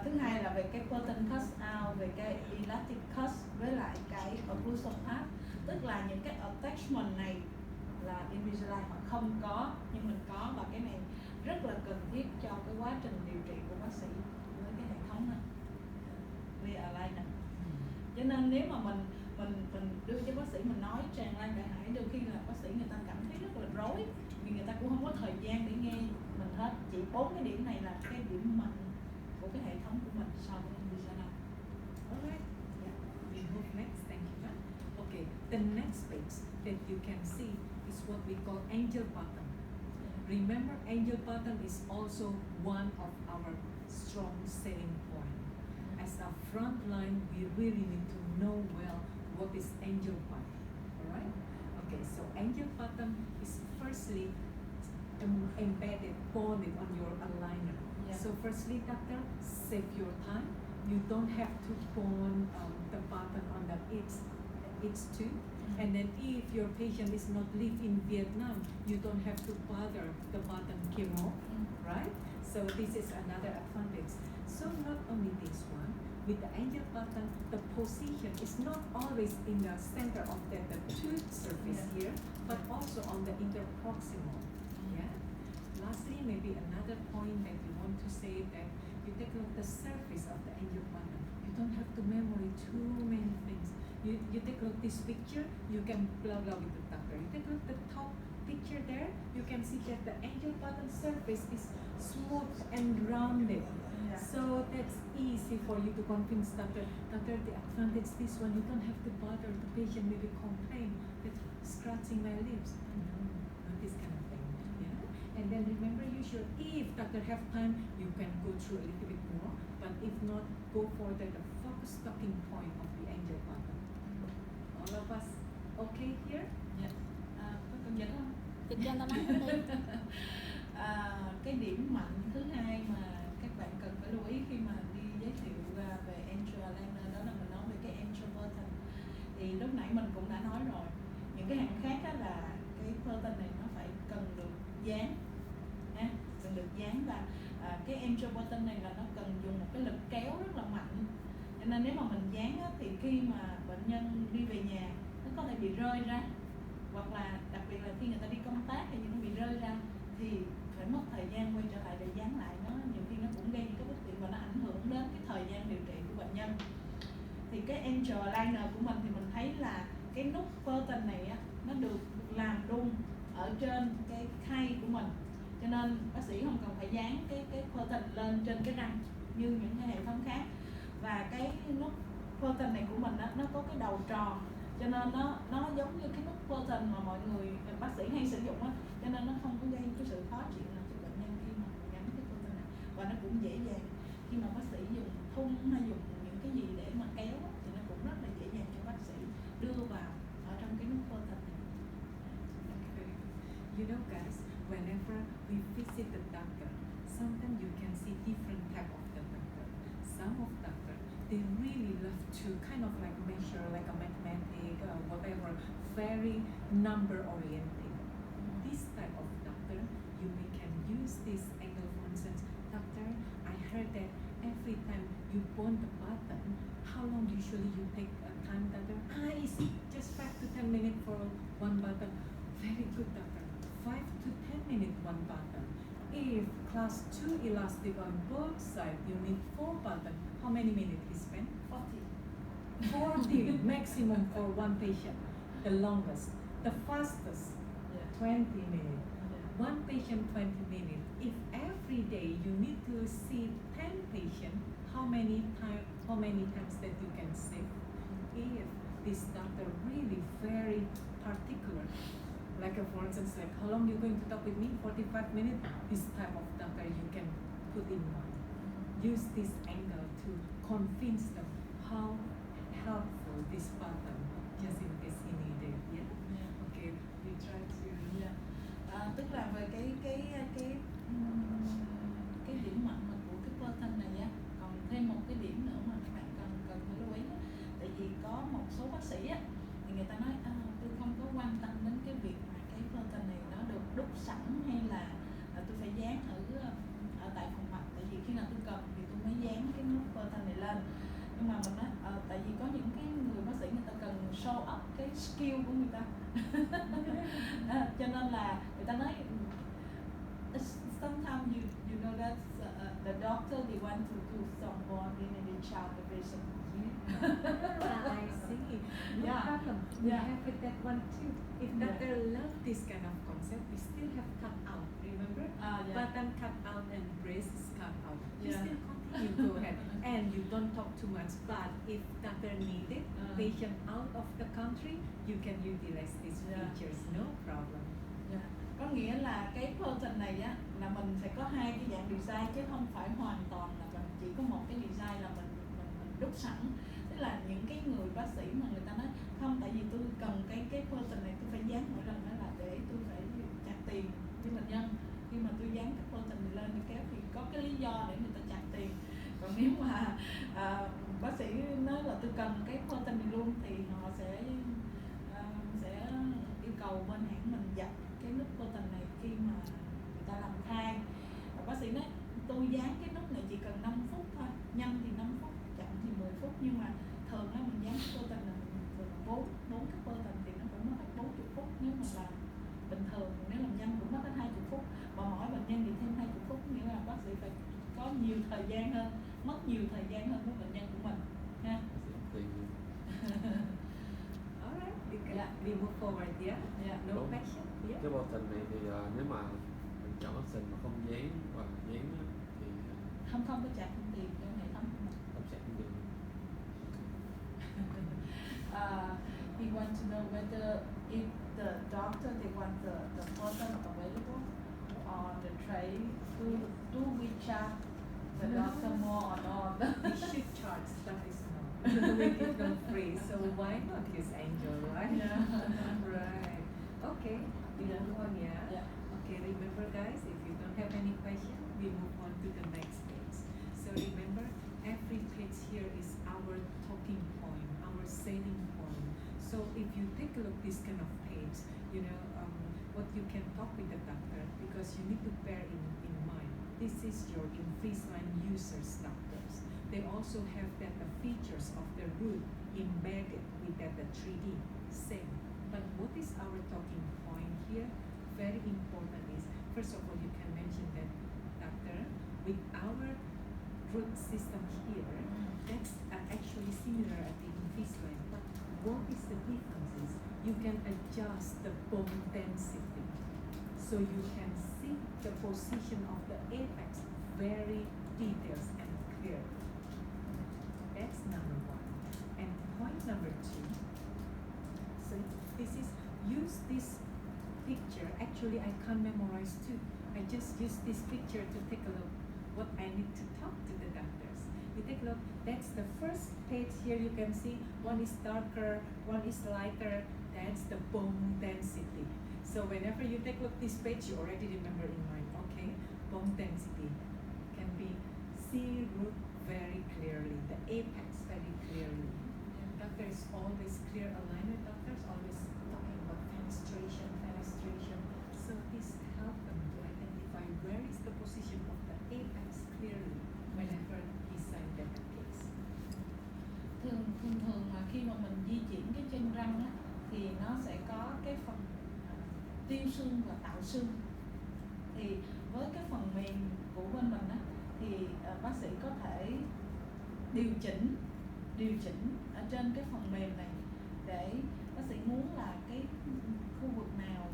thứ hai là về cái curtain cut out, về cái elastic cut, với lại cái occlusal path, tức là những cái attachment này là Invisalign họ không có nhưng mình có, và cái này rất là cần thiết cho cái quá trình điều trị của bác sĩ với cái hệ thống này, clear aligner. Cho nên nếu mà mình đưa cho bác sĩ, mình nói tràn lan đại hải, đôi khi là bác sĩ người ta cảm thấy rất là rối, vì người ta cũng không có thời gian để nghe mình hết. Chỉ 4 cái điểm này là cái điểm mạnh của cái hệ thống của mình so với Invisalign. Alright. Yeah. We move next. Thank you. Okay. The next page that you can see is what we call angel bottom. Remember, angel bottom is also one of our strong selling point. As a front line, we really need to know well what is angel bottom. Alright? Okay, so angel bottom is firstly embedded, bonded on your aligner. Yeah. So firstly, doctor, save your time. You don't have to bond the bottom on the each tooth. And then if your patient is not live in Vietnam, you don't have to bother the bottom chemo, right? So this is another advantage. So not only this one, with the angel bottom, the position is not always in the center of the tooth surface here, but also on the interproximal. Yeah. Lastly, maybe another point that you want to say that you take a look at the surface of the angel bottom. You don't have to memorize too many things. You take a look at this picture, you can plug with the doctor. You take a look at the top picture there, you can see that the angel bottom surface is smooth and rounded. Yeah. So that's easy for you to convince doctor, the advantage this one, you don't have to bother the patient, maybe complain that scratching my lips. Not this kind of thing. Yeah? And then remember, usually if doctor have time, you can go through a little bit more, but if not, go for the focus talking point of the angel bottom. All of us okay here? Dạ. Có cần dịch không? Dịch cho người ta nói đi. Cái điểm mạnh thứ hai mà các bạn cần phải lưu ý khi mà đi giới thiệu về angel aligner, đó là mình nói về cái angel button. Thì lúc nãy mình cũng đã nói rồi, những cái hạng khác đó là cái button này nó phải cần được dán, cần được dán, và cái angel button này là nó cần dùng một cái lực kéo rất là mạnh. Cho nên nếu mà mình dán á, thì khi mà bệnh nhân đi về nhà nó có thể bị rơi ra, hoặc là đặc biệt là khi người ta đi công tác thì nó bị rơi ra, thì phải mất thời gian quay trở lại để dán lại, nó nhiều khi nó cũng gây những cái bất tiện và nó ảnh hưởng đến cái thời gian điều trị của bệnh nhân. Thì cái angel aligner của mình thì mình thấy là cái nút curtain này á, nó được làm luôn ở trên cái khay của mình, cho nên bác sĩ không cần phải dán cái curtain lên trên cái răng như những cái hệ thống khác. Và cái nút curtain này của mình á, nó có cái đầu tròn, cho nên nó giống như cái nút curtain mà mọi người bác sĩ hay sử dụng á, cho nên nó không có gây cái sự khó chịu nào cho bệnh nhân khi mà gắn cái curtain này, và nó cũng dễ dàng khi mà bác sĩ dùng thun hay dùng những cái gì để mà kéo á, thì nó cũng rất là dễ dàng cho bác sĩ đưa vào ở trong cái nút curtain này. You know, guys, whenever we visit the doctor, sometimes you can see different type of the doctor. Some of doctor, they really love to kind of like measure like a mathematic or whatever, very number oriented. This type of doctor, you can use this angle. For instance, doctor, I heard that every time you point the button, how long usually you take a time, doctor? Easy, just 5 to 10 minutes for one button. Very good, doctor. 5 to 10 minutes, one button. If class 2 elastic on both sides, you need 4 buttons. How many minutes you spend? 40 maximum for one patient. The longest. The fastest, 20 minutes. One patient, 20 minutes. If every day you need to see 10 patients, how many times that you can save? If this doctor really very particular, like for instance, like how long you going to talk with me? 45 minutes. This type of doctor you can put in mind. Use this angle to convince them how helpful this button, just in case he need it. Yeah. Okay. We try to. Tức là về cái điểm mạnh của cái pattern này á, còn thêm một cái điểm nữa mà các bạn cần phải lưu ý á, tại vì có một số bác sĩ á thì người ta nói tôi không có quan tâm đến cái việc mà cái pattern này nó được đúc sẵn hay là tôi phải dán ở tại phòng mạch, tại vì khi nào tôi cần thì tôi mới dán cái nút pattern này lên. Nhưng mà mình nói tại vì có những cái người bác sĩ người ta cần show up cái skill của người ta cho nên là người ta nói sometimes you know that the doctor they want to do some more in the child division. I see. No problem. We have with that one too. If doctor love this kind of concept, we still have cut out. Remember? Button cut out and brace is cut out. You still continue. Go ahead. And you don't talk too much. But if doctor need it, patient out of the country, you can utilize these features. No problem. Có nghĩa là cái pattern này á là mình sẽ có hai cái dạng design chứ không phải hoàn toàn là mình chỉ có một cái design là mình đúc sẵn. Tức là những cái người bác sĩ mà người ta nói không, tại vì tôi cần cái pattern này tôi phải dán mỗi lần đó là để tôi phải trả tiền với bệnh nhân. Khi mà tôi dán cái pattern này lên kéo thì có cái lý do để người ta trả tiền. Còn nếu mà bác sĩ nói là tôi cần cái pattern này luôn thì họ sẽ yêu cầu bên hãng mình dập cái nút pattern này khi mà người ta làm khai. Bác sĩ nói tôi dán cái nút này chỉ cần 5 phút thôi, nhanh thì 5 phút, chậm thì 10 phút, nhưng mà thường là mình dán cái pattern là mình 4 cái pattern thì nó cũng mất hết 40 phút. Nếu mà làm bình thường, nếu làm nhanh cũng mất hết 20 phút, mà mỗi bệnh nhân thì thêm 20 phút, nghĩa là bác sĩ phải có nhiều thời gian hơn, mất nhiều thời gian hơn với bệnh nhân của mình ha. Alright, we move forward, no Đúng. question. Cái button này thì nếu mà mình chọn option mà không dán và dán á, thì không có trả tiền cho hệ thống. không sẽ không được. We want to know whether if the doctor they want the button available on the tray, do we charge the doctor more or not? We should charge, that is no. We give them free, so why not use Angel, right? Right. Okay, we move on, Okay, remember guys, if you don't have any question, we move on to the next page. So remember, every page here is our talking point, our selling point. So if you take a look this kind of page, you know, what you can talk with the doctor, because you need to bear in mind, this is your Invisalign users doctors. They also have that the features of the root embedded with that the 3D, same. But what is our talking point here? Very important is, first of all, you can mention that, doctor, with our root system here, that's actually similar at the Invisalign. But what is the difference is, you can adjust the bone density. So you can see the position of the apex very details and clear. That's number one. And point number two, so this is, use this picture. Actually, I can't memorize too. I just use this picture to take a look what I need to talk to the doctors. You take a look, that's the first page here. You can see one is darker, one is lighter. That's the bone density. So whenever you take a look this page, you already remember in mind, okay? Bone density can be see root very clearly, the apex very clearly. Doctor is always clear alignment. Doctors always talking about fenestration. So this help them to identify where is the position of the apex clearly whenever he thường thường mà khi mà mình di chuyển cái chân răng á, thì nó sẽ có cái phần tiêu xương và tạo xương. Thì với cái phần mềm của bên mình á, thì bác sĩ có thể điều chỉnh ở trên cái phần mềm này để bác sĩ muốn là cái khu vực nào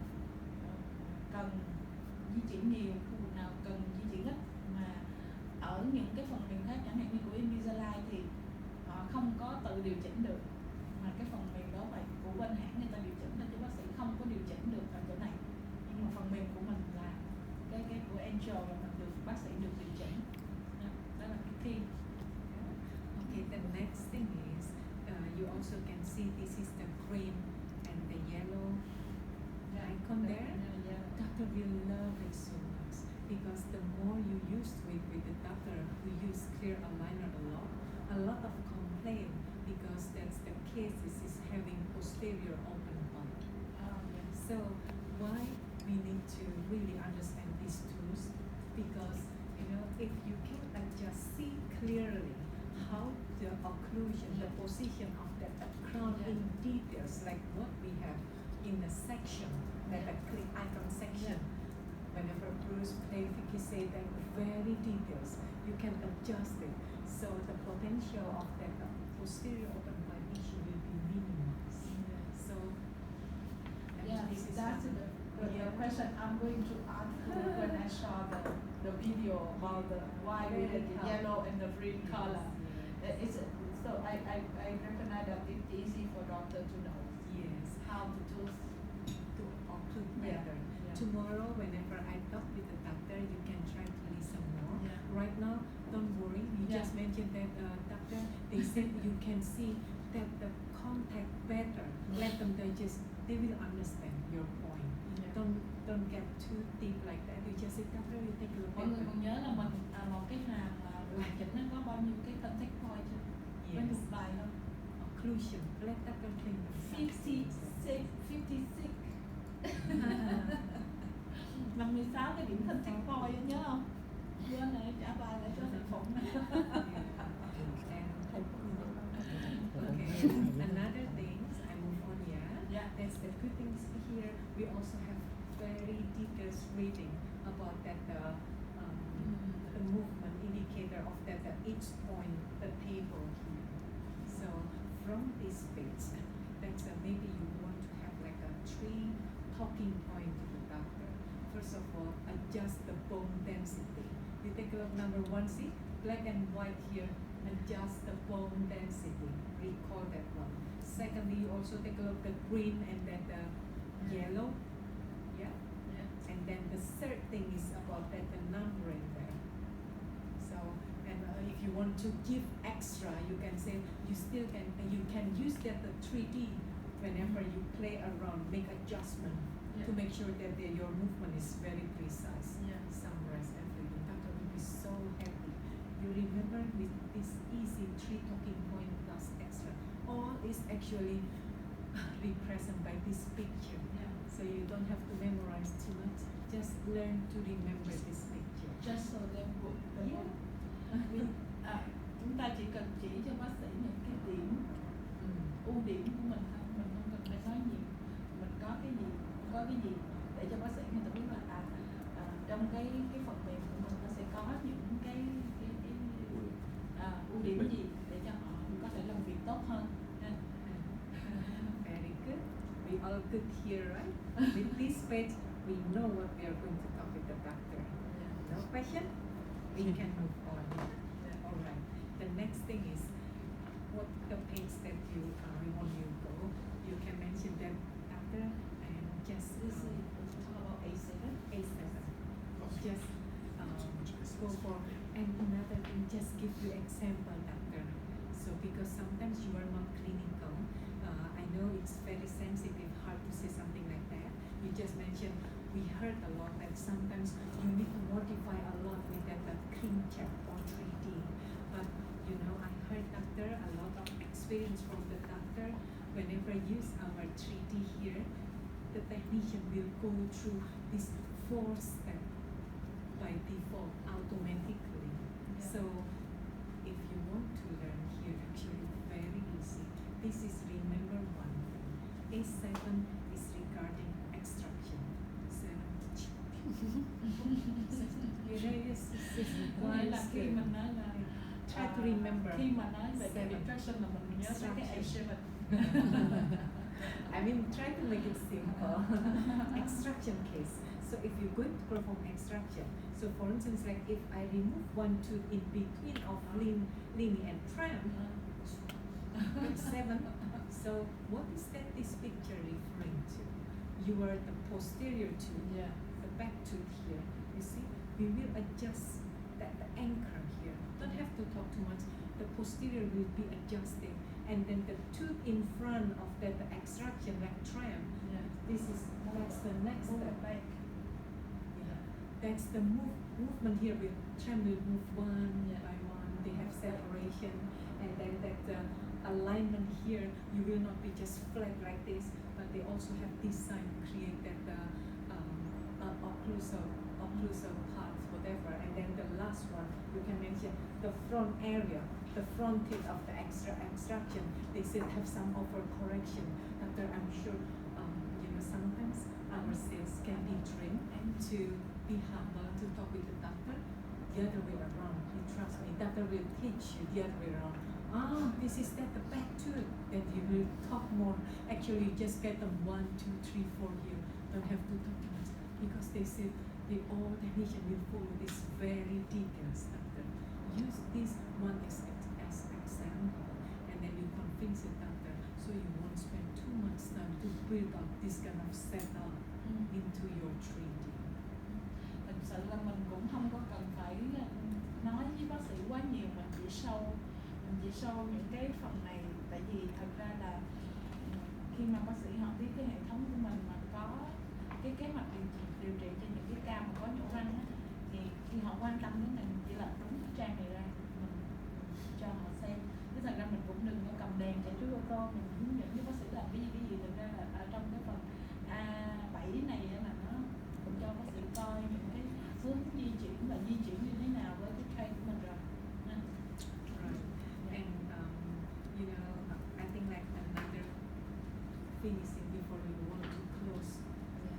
cần di chuyển nhiều, khu vực nào cần di chuyển ít. Mà ở những cái phần mềm khác chẳng hạn như của Invisalign thì họ không có tự điều chỉnh được, mà cái phần mềm đó vậy của bên hãng người ta điều chỉnh nên cho bác sĩ không có điều chỉnh được ở chỗ này. Nhưng mà phần mềm của mình là cái của Angel là mình được bác sĩ được điều chỉnh. Đó là cái key. Okay, the next thing is you also can see this is the green and the yellow icon there. Doctor will love it so much because the more you use with the doctor who use clear aligner a lot of complaint because that's the case is having posterior open bump. So why we need to really understand these tools, because you know if you can just see clearly how the occlusion, the position of that crown in details, like what we have in the section, like a click icon section. Whenever Bruce play fixate that very details, you can adjust it. So the potential of that posterior open bump issue will be minimized. So Yeah, this is that's the question I'm going to ask when I saw the video about the why we had the yellow and the green color. It's so I recognize that it's easy for doctor to know Yes, how to do. to occlude Yeah. better. Yeah. Tomorrow, whenever I talk with the doctor, you can try to listen more. Yeah. Right now, don't worry. You Yeah. just mentioned that doctor, they said you can see that the contact better. Let them digest. They will understand your point. Yeah. Don't get too deep like that. You just say, doctor, you take a look Mọi at người the-" còn nhớ là mình một cái hàm hoàn chỉnh nó có bao nhiêu cái contact point chưa? Bao nhiêu Yes. bài không? Occlusion. Let doctor clean themselves. 56 56 cái điểm contact point nhớ không? Quên này trả bài lại cho thầy Phụng. Okay. Another thing, I move on here. Yeah. That's the good things here. We also have very detailed reading about that the movement indicator of that each point the table here. So from this page, that's maybe you want to have like a 3 talking point to the doctor. First of all, adjust the bone density. You take a look number 1, see black and white here. Adjust the bone density. Recall that one. Secondly, you also take a look at the green and then the yellow. Yeah. And then the third thing is about that the numbering there. So, and if you want to give extra, you can say you can use that the 3D whenever you play around, make adjustment to make sure that your movement is very precise. Summarize everything. Doctor will be so happy. You remember with this easy 3 talking point plus extra, all is actually represented by this picture. So you don't have to memorize too much. Just learn to remember this picture. Just so them would. Chúng ta chỉ cần chỉ cho bác sĩ những cái điểm ưu điểm của mình thôi, mình không cần phải nói nhiều. Mình có cái gì để cho bác sĩ người ta biết là trong cái phần mềm của mình nó sẽ có những cái ưu điểm gì để cho họ có thể làm việc tốt hơn. Very good. We all good here, right? With this page, we know what we are going to talk with the doctor. No question? We can move on. All right. The next thing is what the page that you want you go. You can mention that doctor and just Talk about A7. A7. Just go for and another thing. Just give you example, doctor. So because sometimes you are not clinical, I know it's very sensitive, hard to say something like that. You just mentioned we heard a lot that sometimes you need to modify a lot with that clean check or 3D. But you know, I heard doctor a lot of experience from the doctor. Whenever use our 3D here, the technician will go through this 4 step by default automatically. So if you want to learn here, actually very easy. khi mà nói về cái depression là mình nhớ tới cái A7. I mean, try to make it simple. Extraction case. So if you're going to perform extraction, so for instance, like if I remove one tooth in between of Lini and Tram, it's 7. So what is that this picture referring to? You are the posterior tooth, Yeah. the back tooth here. You see, we will adjust the anchor here. Don't have to talk too much. The posterior will be adjusted, and then the tooth in front of the extraction, like Tram. Yeah. That's the next Move step. it back. Yeah. That's the movement here. Tram will move one Yeah. by one. They have separation, and then that alignment here. You will not be just flat like this, but they also have this sign create that occlusal parts, whatever. And then the last one, you can mention the front area, the front teeth of the extraction. They still have some overcorrection. Doctor, I'm sure, sometimes our sales can be trained and to be humble, to talk with the doctor. The other way around, you trust me, doctor will teach you the other way around. This is that the back tooth that you will talk more. Actually, you just get them 1, 2, 3, 4 here. Don't have to talk much because they say the all technician will follow this very details. Doctor, use this one as example, and then you convince the doctor, so you won't spend too much time to build up this kind of setup into your 3D. Thực sự là mình cũng không có cần phải nói với bác sĩ quá nhiều, mình chỉ sâu những cái phần này, tại vì thật ra là khi mà bác sĩ họ biết cái hệ thống của mình mà có cái kế hoạch điều trị cho những cái ca mà có nhổ răng á, thì khi họ quan tâm đến mình chỉ là đúng cái trang này ra mình cho họ xem. Thế thật ra mình cũng đừng có cầm đèn chạy trước ô tô mình hướng dẫn với bác sĩ làm cái gì. Thực ra là ở trong cái phần A7 này là nó cũng cho bác sĩ coi những cái hướng di chuyển và di chuyển như thế nào với cái tray của mình rồi. Right. And I think like another finishing before we want to close.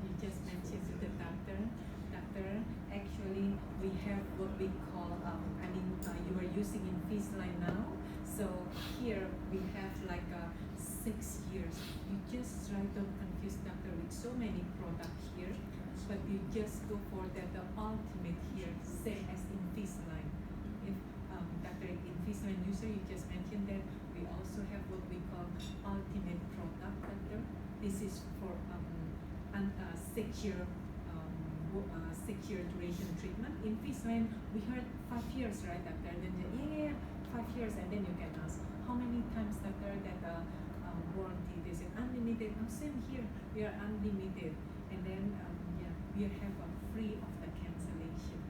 You just mentioned to the doctor, actually we have what we call, you are using Invisalign now. So here we have like 6 years. You just try to confuse doctor with so many products here, but you just go for the ultimate here, same as Invisalign. If Dr. Invisalign user, you just mentioned that we also have what we call ultimate product, doctor. This is for 6-year duration treatment. Invisalign, we heard 5 years, right, doctor? And then 5 years, and then you can ask how many times, doctor, that warranty. They said unlimited. Now same here, we are unlimited, and then we have a free of the cancellation.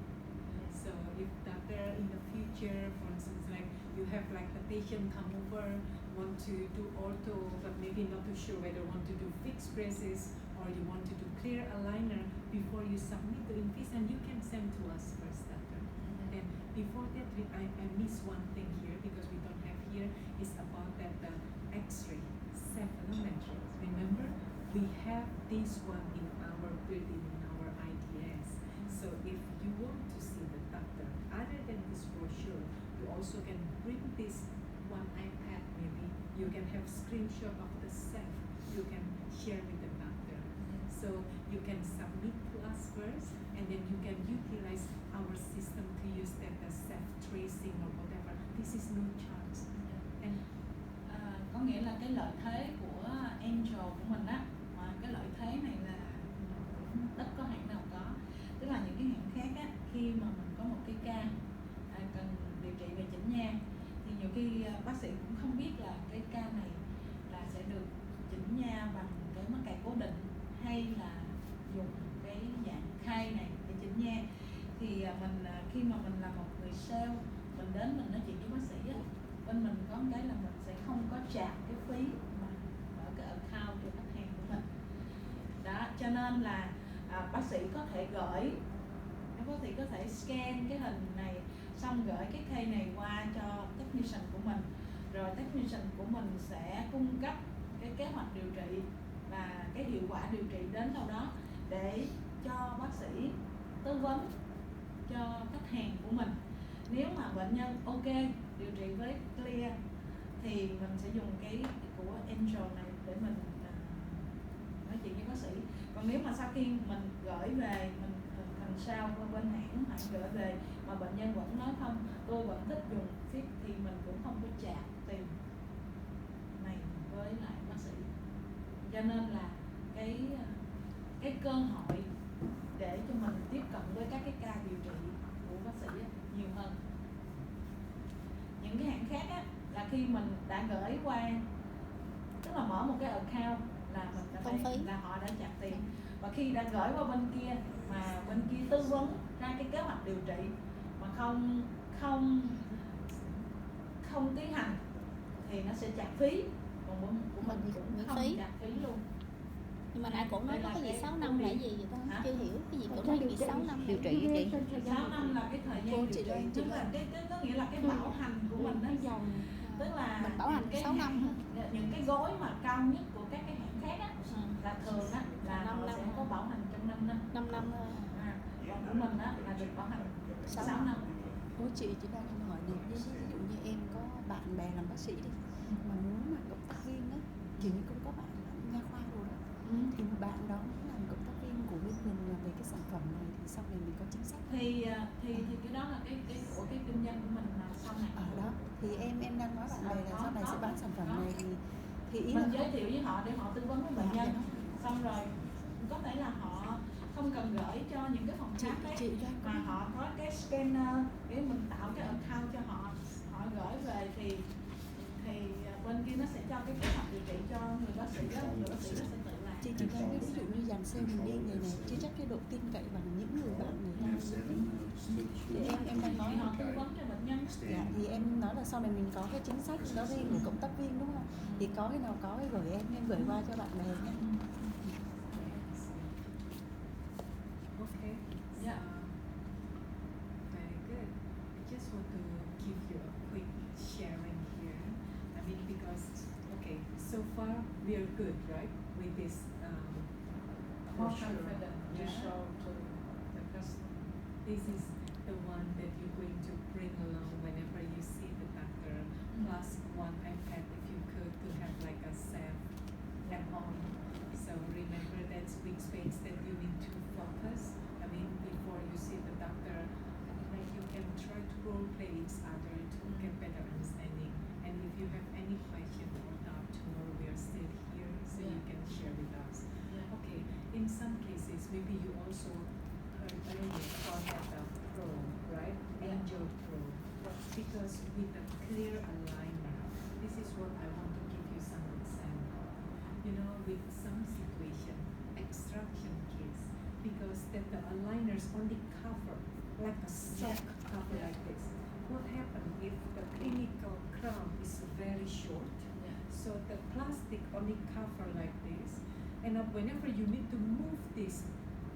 So if doctor in the future, for instance, like you have like the patient come over, want to do ortho, but maybe not too sure whether want to do fixed braces or you want to do clear aligner, before you submit to Invisalign, you can send to us first, doctor. And then before that, I miss one thing here because we don't have here, is about that X-ray, cephalometry. Remember, we have this one in our building, in our IDS. So if you want to see the doctor, other than this brochure, you also can bring this one iPad maybe. You can have screenshot of the ceph. You can share with the doctor. So you can submit to us first, and then you can utilize our system to use that ceph tracing or whatever. This is no charge. And Có nghĩa là cái lợi thế của Angel của mình á, mà cái lợi thế này là cũng ít có hãng nào có. Tức là những cái hãng khác á, khi mà mình có một cái ca cần điều trị về chỉnh nha, thì nhiều khi bác sĩ cũng không biết là cái ca này là sẽ được chỉnh nha bằng cái mắc cày cố định hay là dùng cái dạng khay này để chỉnh nha. Thì mình khi mà mình là một người sale, mình đến mình nói chuyện với bác sĩ á, bên mình có cái là mình sẽ không có trả cái phí mà ở cái account cho khách hàng của mình. Đó, cho nên là bác sĩ có thể bác sĩ có thể scan cái hình này xong gửi cái key này qua cho technician của mình, rồi technician của mình sẽ cung cấp cái kế hoạch điều trị và cái hiệu quả điều trị đến đâu đó để cho bác sĩ tư vấn cho khách hàng của mình. Nếu mà bệnh nhân ok điều trị với clear thì mình sẽ dùng cái của Angel này để mình nói chuyện với bác sĩ. Còn nếu mà sau khi mình gửi về, mình thành sao bên hãng hãy gửi về mà bệnh nhân vẫn nói không, tôi vẫn thích dùng Fit, thì mình cũng không có trả tiền này với lại bác sĩ. Cho nên là cái cơ hội để cho mình tiếp cận với các cái ca điều trị của bác sĩ nhiều hơn. Những cái hãng khác á, là khi mình đã gửi qua, tức là mở một cái account là mình đã Không phí. là họ đã trả tiền, và khi đã gửi qua bên kia mà bên kia tư vấn ra cái kế hoạch điều trị mà không tiến hành thì nó sẽ trả phí, còn của mình Mình cũng miễn không phí. trả phí luôn. Nhưng mà nãy cổ nói Đây có là cái gì cái 6 năm là cái gì vậy ta? Hả? Chưa hiểu cái gì cổ nói gì 6 năm điều là trị cái gì? với chị 6 năm là cái thời gian Cô điều chị trị, Loan, chị tức là Loan. cái có nghĩa là cái bảo hành của mình đó, dòng tức là Mình bảo hành những cái 6 năm hả? những cái gói mà cao nhất của các cái hãng khác á, là thường á là Năm họ năm sẽ hả? có bảo hành trong 5 năm. 5 năm thôi. Còn của mình á là được bảo hành 6 năm. của chị đang em hỏi này, ví dụ như em có bạn bè làm bác sĩ đi mà muốn mà cộng tác viên á, kiểu như cũng có bạn nha khoa rồi đó, thì một bạn đó muốn làm cộng tác viên của bên mình về cái sản phẩm này thì sau này mình có chính sách Thì cái đó là cái của cái kinh doanh của mình là sau này. ở đó, thì em đang nói bạn bè là sau này sẽ bán sản phẩm này thì ý Mình là giới thiệu với họ để họ tư vấn với bệnh nhân, xong rồi có thể là họ không cần gửi cho những cái phòng khám đấy, mà họ có cái scanner để mình tạo cái account cho họ gửi về thì bên kia nó sẽ cho cái kế hoạch điều trị cho người bác sĩ đó, người bác sĩ nó sẽ tự làm. chị nói ví dụ như dàn sale mình đi người này chưa chắc cái độ tin cậy bằng những người bạn người ta thì em đang nói Thì họ là tư vấn cho bệnh nhân. dạ, thì em nói là sau này mình có cái chính sách đó riêng của cộng tác viên đúng không? Thì có cái nào có cái gửi em gửi qua cho bạn bè nhé. Okay. Yeah. Very good. I just want to give you a quick sharing here. I mean, because okay, so far we are good, right, with this More brochure. confident to Yeah. show to the customer. This is the one that you're going to bring along whenever you see the doctor. Plus one iPad if you could to have like a self at home. So remember that's which space that you need to focus. I mean before you see the doctor, like you can try to role play each other to get better understanding. And if you have any question or doubt, tomorrow we are still here so you Yeah. can share with us. Yeah. Okay, in some cases maybe you also heard earlier about the Pro, right? Yeah. Angel Pro. Because with the clear aligner, this is what I want to give you some example. You know, with some situation, extraction case, because that the aligners only cover like a sock cover Yeah. like this. What happens if the clinical crown is very short? Yeah. So the plastic only cover like this, and whenever you need to move this,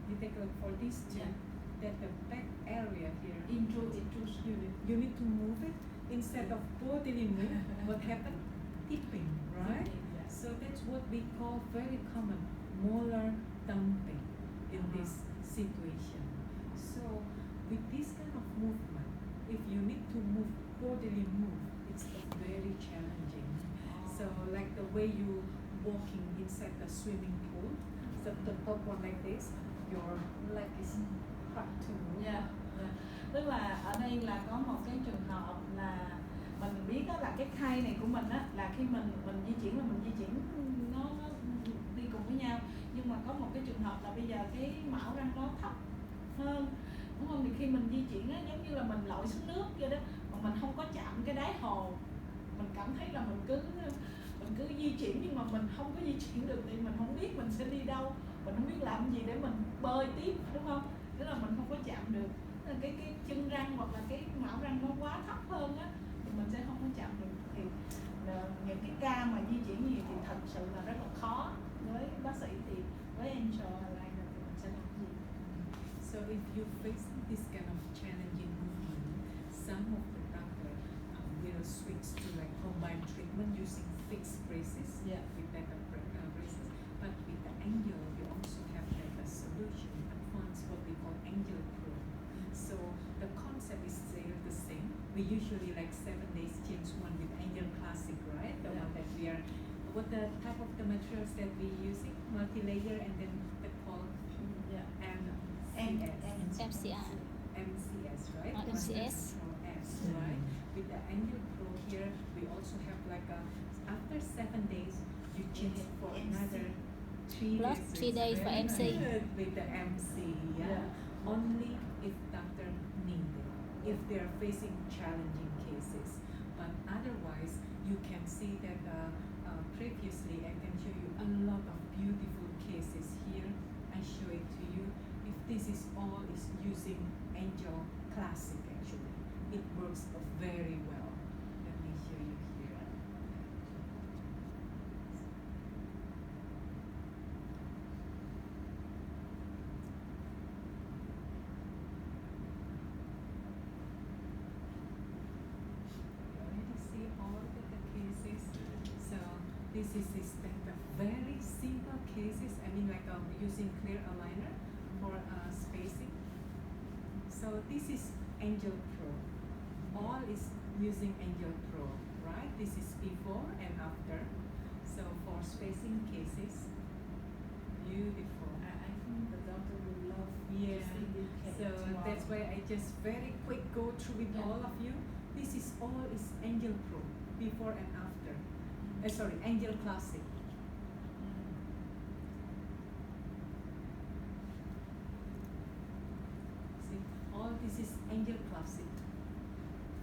you take a look for this too. Yeah. That the back area here Into you need to move it instead of totally move. What happened? Tipping, right? Yeah. So that's what we call very common molar dumping in this situation. So with this kind of movement, if you need to move bodily move, it's very challenging. So like the way you walking inside the swimming pool, so the top one like this, your leg is hard to move. Yeah. Yeah. Tức là ở đây là có một cái trường hợp là mình biết đó là cái khay này của mình á, là khi mình di chuyển là mình di chuyển nó đi cùng với nhau, nhưng mà có một cái trường hợp là bây giờ cái mão răng nó thấp hơn, đúng không? Thì khi mình di chuyển á, giống như là mình lội xuống nước vậy đó, mà mình không có chạm cái đáy hồ, mình cảm thấy là mình cứ di chuyển nhưng mà mình không có di chuyển được, thì mình không biết mình sẽ đi đâu, mình không biết làm gì để mình bơi tiếp, đúng không? Tức là mình không có chạm được. Tức là cái chân răng hoặc là cái mão răng nó quá thấp hơn á, thì mình sẽ không có chạm được. Thì những cái ca mà di chuyển gì thì thật sự là rất là khó với bác sĩ. Thì với Angel Aligner thì mình sẽ làm gì? So if you face this kind of challenging movement, some of the doctor will switch to like combined treatment using fixed braces Yeah. with that braces. But with the Angel, you also have like a solution, advanced what we call Angel Pro. So the concept is still the same, we usually like 7 days change one with Angel Classic, right? The one that we are, what the type of the materials that we using? Multi-layer and then the called MCI. MCS, right? Oh, MCS. Control S, right? With the Angel Pro here, we also have like a, after 7 days, you change it for another 3 Plus days. 3 days for Very MC. good with the MC, yeah. Only if doctor need it, if they are facing challenging cases. But otherwise, you can see that previously I can show you a lot of beautiful cases here. I show it to you. If this is all is using Angel Classic actually, it works very well. Let me show you here. You already see all of the cases. So this is the very simple cases. I mean, like using clear aligner for spacing. So this is Angel Pro. All is using Angel Pro, right? This is before and after. So for spacing cases, beautiful. I think the doctor will love Yeah. to see this case. So Wow. that's why I just very quick go through with Yeah. all of you. This is all is Angel Pro, before and after. Sorry, Angel Classic. See, all this is Angel Classic.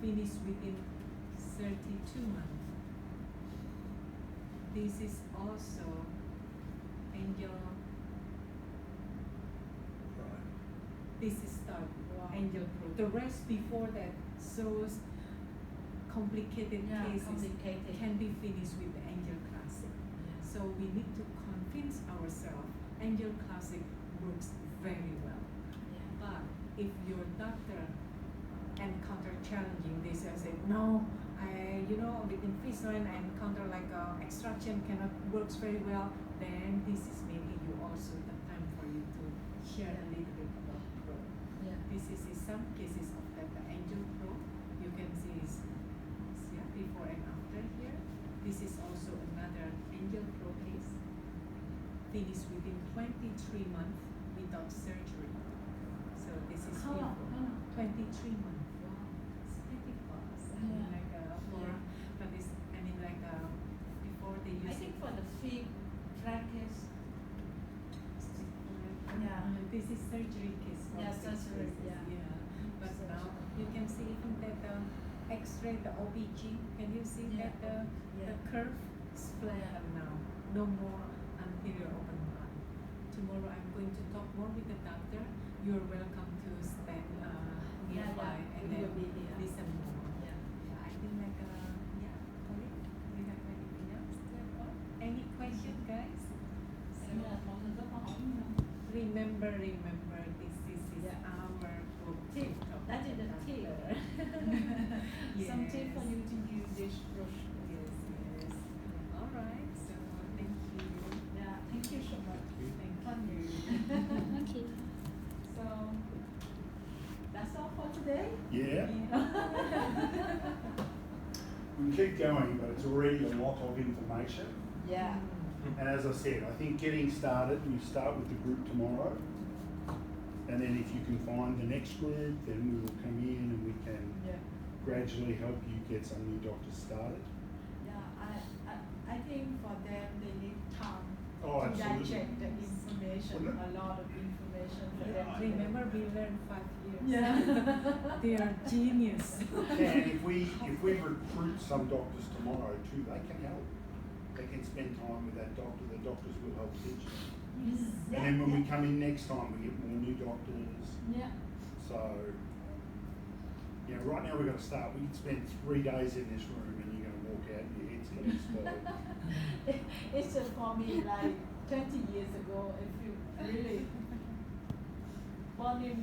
Finished within 32 months. This is also Angel. Right. This is start Wow. Angel Pro. The rest before that shows complicated Yeah, cases complicated. can be finished with the Angel Classic. So we need to convince ourselves Angel Classic works very well. But if your doctor encounter challenging, they say no, with Invisalign I encounter like extraction cannot works very well, then this is maybe you also the time for you to share a little bit about Pro. Yeah. This is some cases of that the Angel Pro. You can see is before and after here. This is also another Angel Pro case. Finished within 23 months without surgery. So this is How long? before. How long? 23 months. It's pretty fast. I mean, Yeah. like for, Yeah. but it's, I mean, like before they use I think it. for the fee practice, yeah. This is surgery case. For Yeah, six surgery, cases, yeah. But now Surgery. you can see even that X-ray, the OBG. Can you see Yeah. that the Yeah. curve is flattened now? No more anterior open line. Tomorrow I'm going to talk more with the doctor. You are welcome to stand nearby and we then will be here. listen more. Yeah. I think like colleague, do you have anything else to add on? Any question, guys? Em là mọi người có câu hỏi gì không? Remember, this is Yeah. our book. Tip. That is the tip. Some tip for you to use this brush. Yes, yes. All right. So thank you. Yeah, thank you so much. Thank you. Thank you. So that's all for today. Yeah, we can keep going, but it's already a lot of information. Yeah. And as I said, I think getting started, you start with the group tomorrow. And then if you can find the next group, then we will come in and we can Yeah. gradually help you get some new doctors started. Yeah, I think for them they need time Oh, to absolutely. digest the information, Well, a lot of information for Yeah, them. I- to Remember, we learned 5 years. Yeah. They are genius. And if we recruit some doctors tomorrow too, they can help. They can spend time with that doctor, the doctors will help teach them. And then when we come in next time, we get more new doctors. Yeah. So, right now we've got to start. We can spend 3 days in this room and you're going to walk out and your head's going to explode. It's just for me like 20 years ago, if you really bombing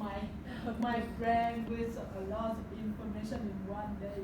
my brain with a lot of information in one day.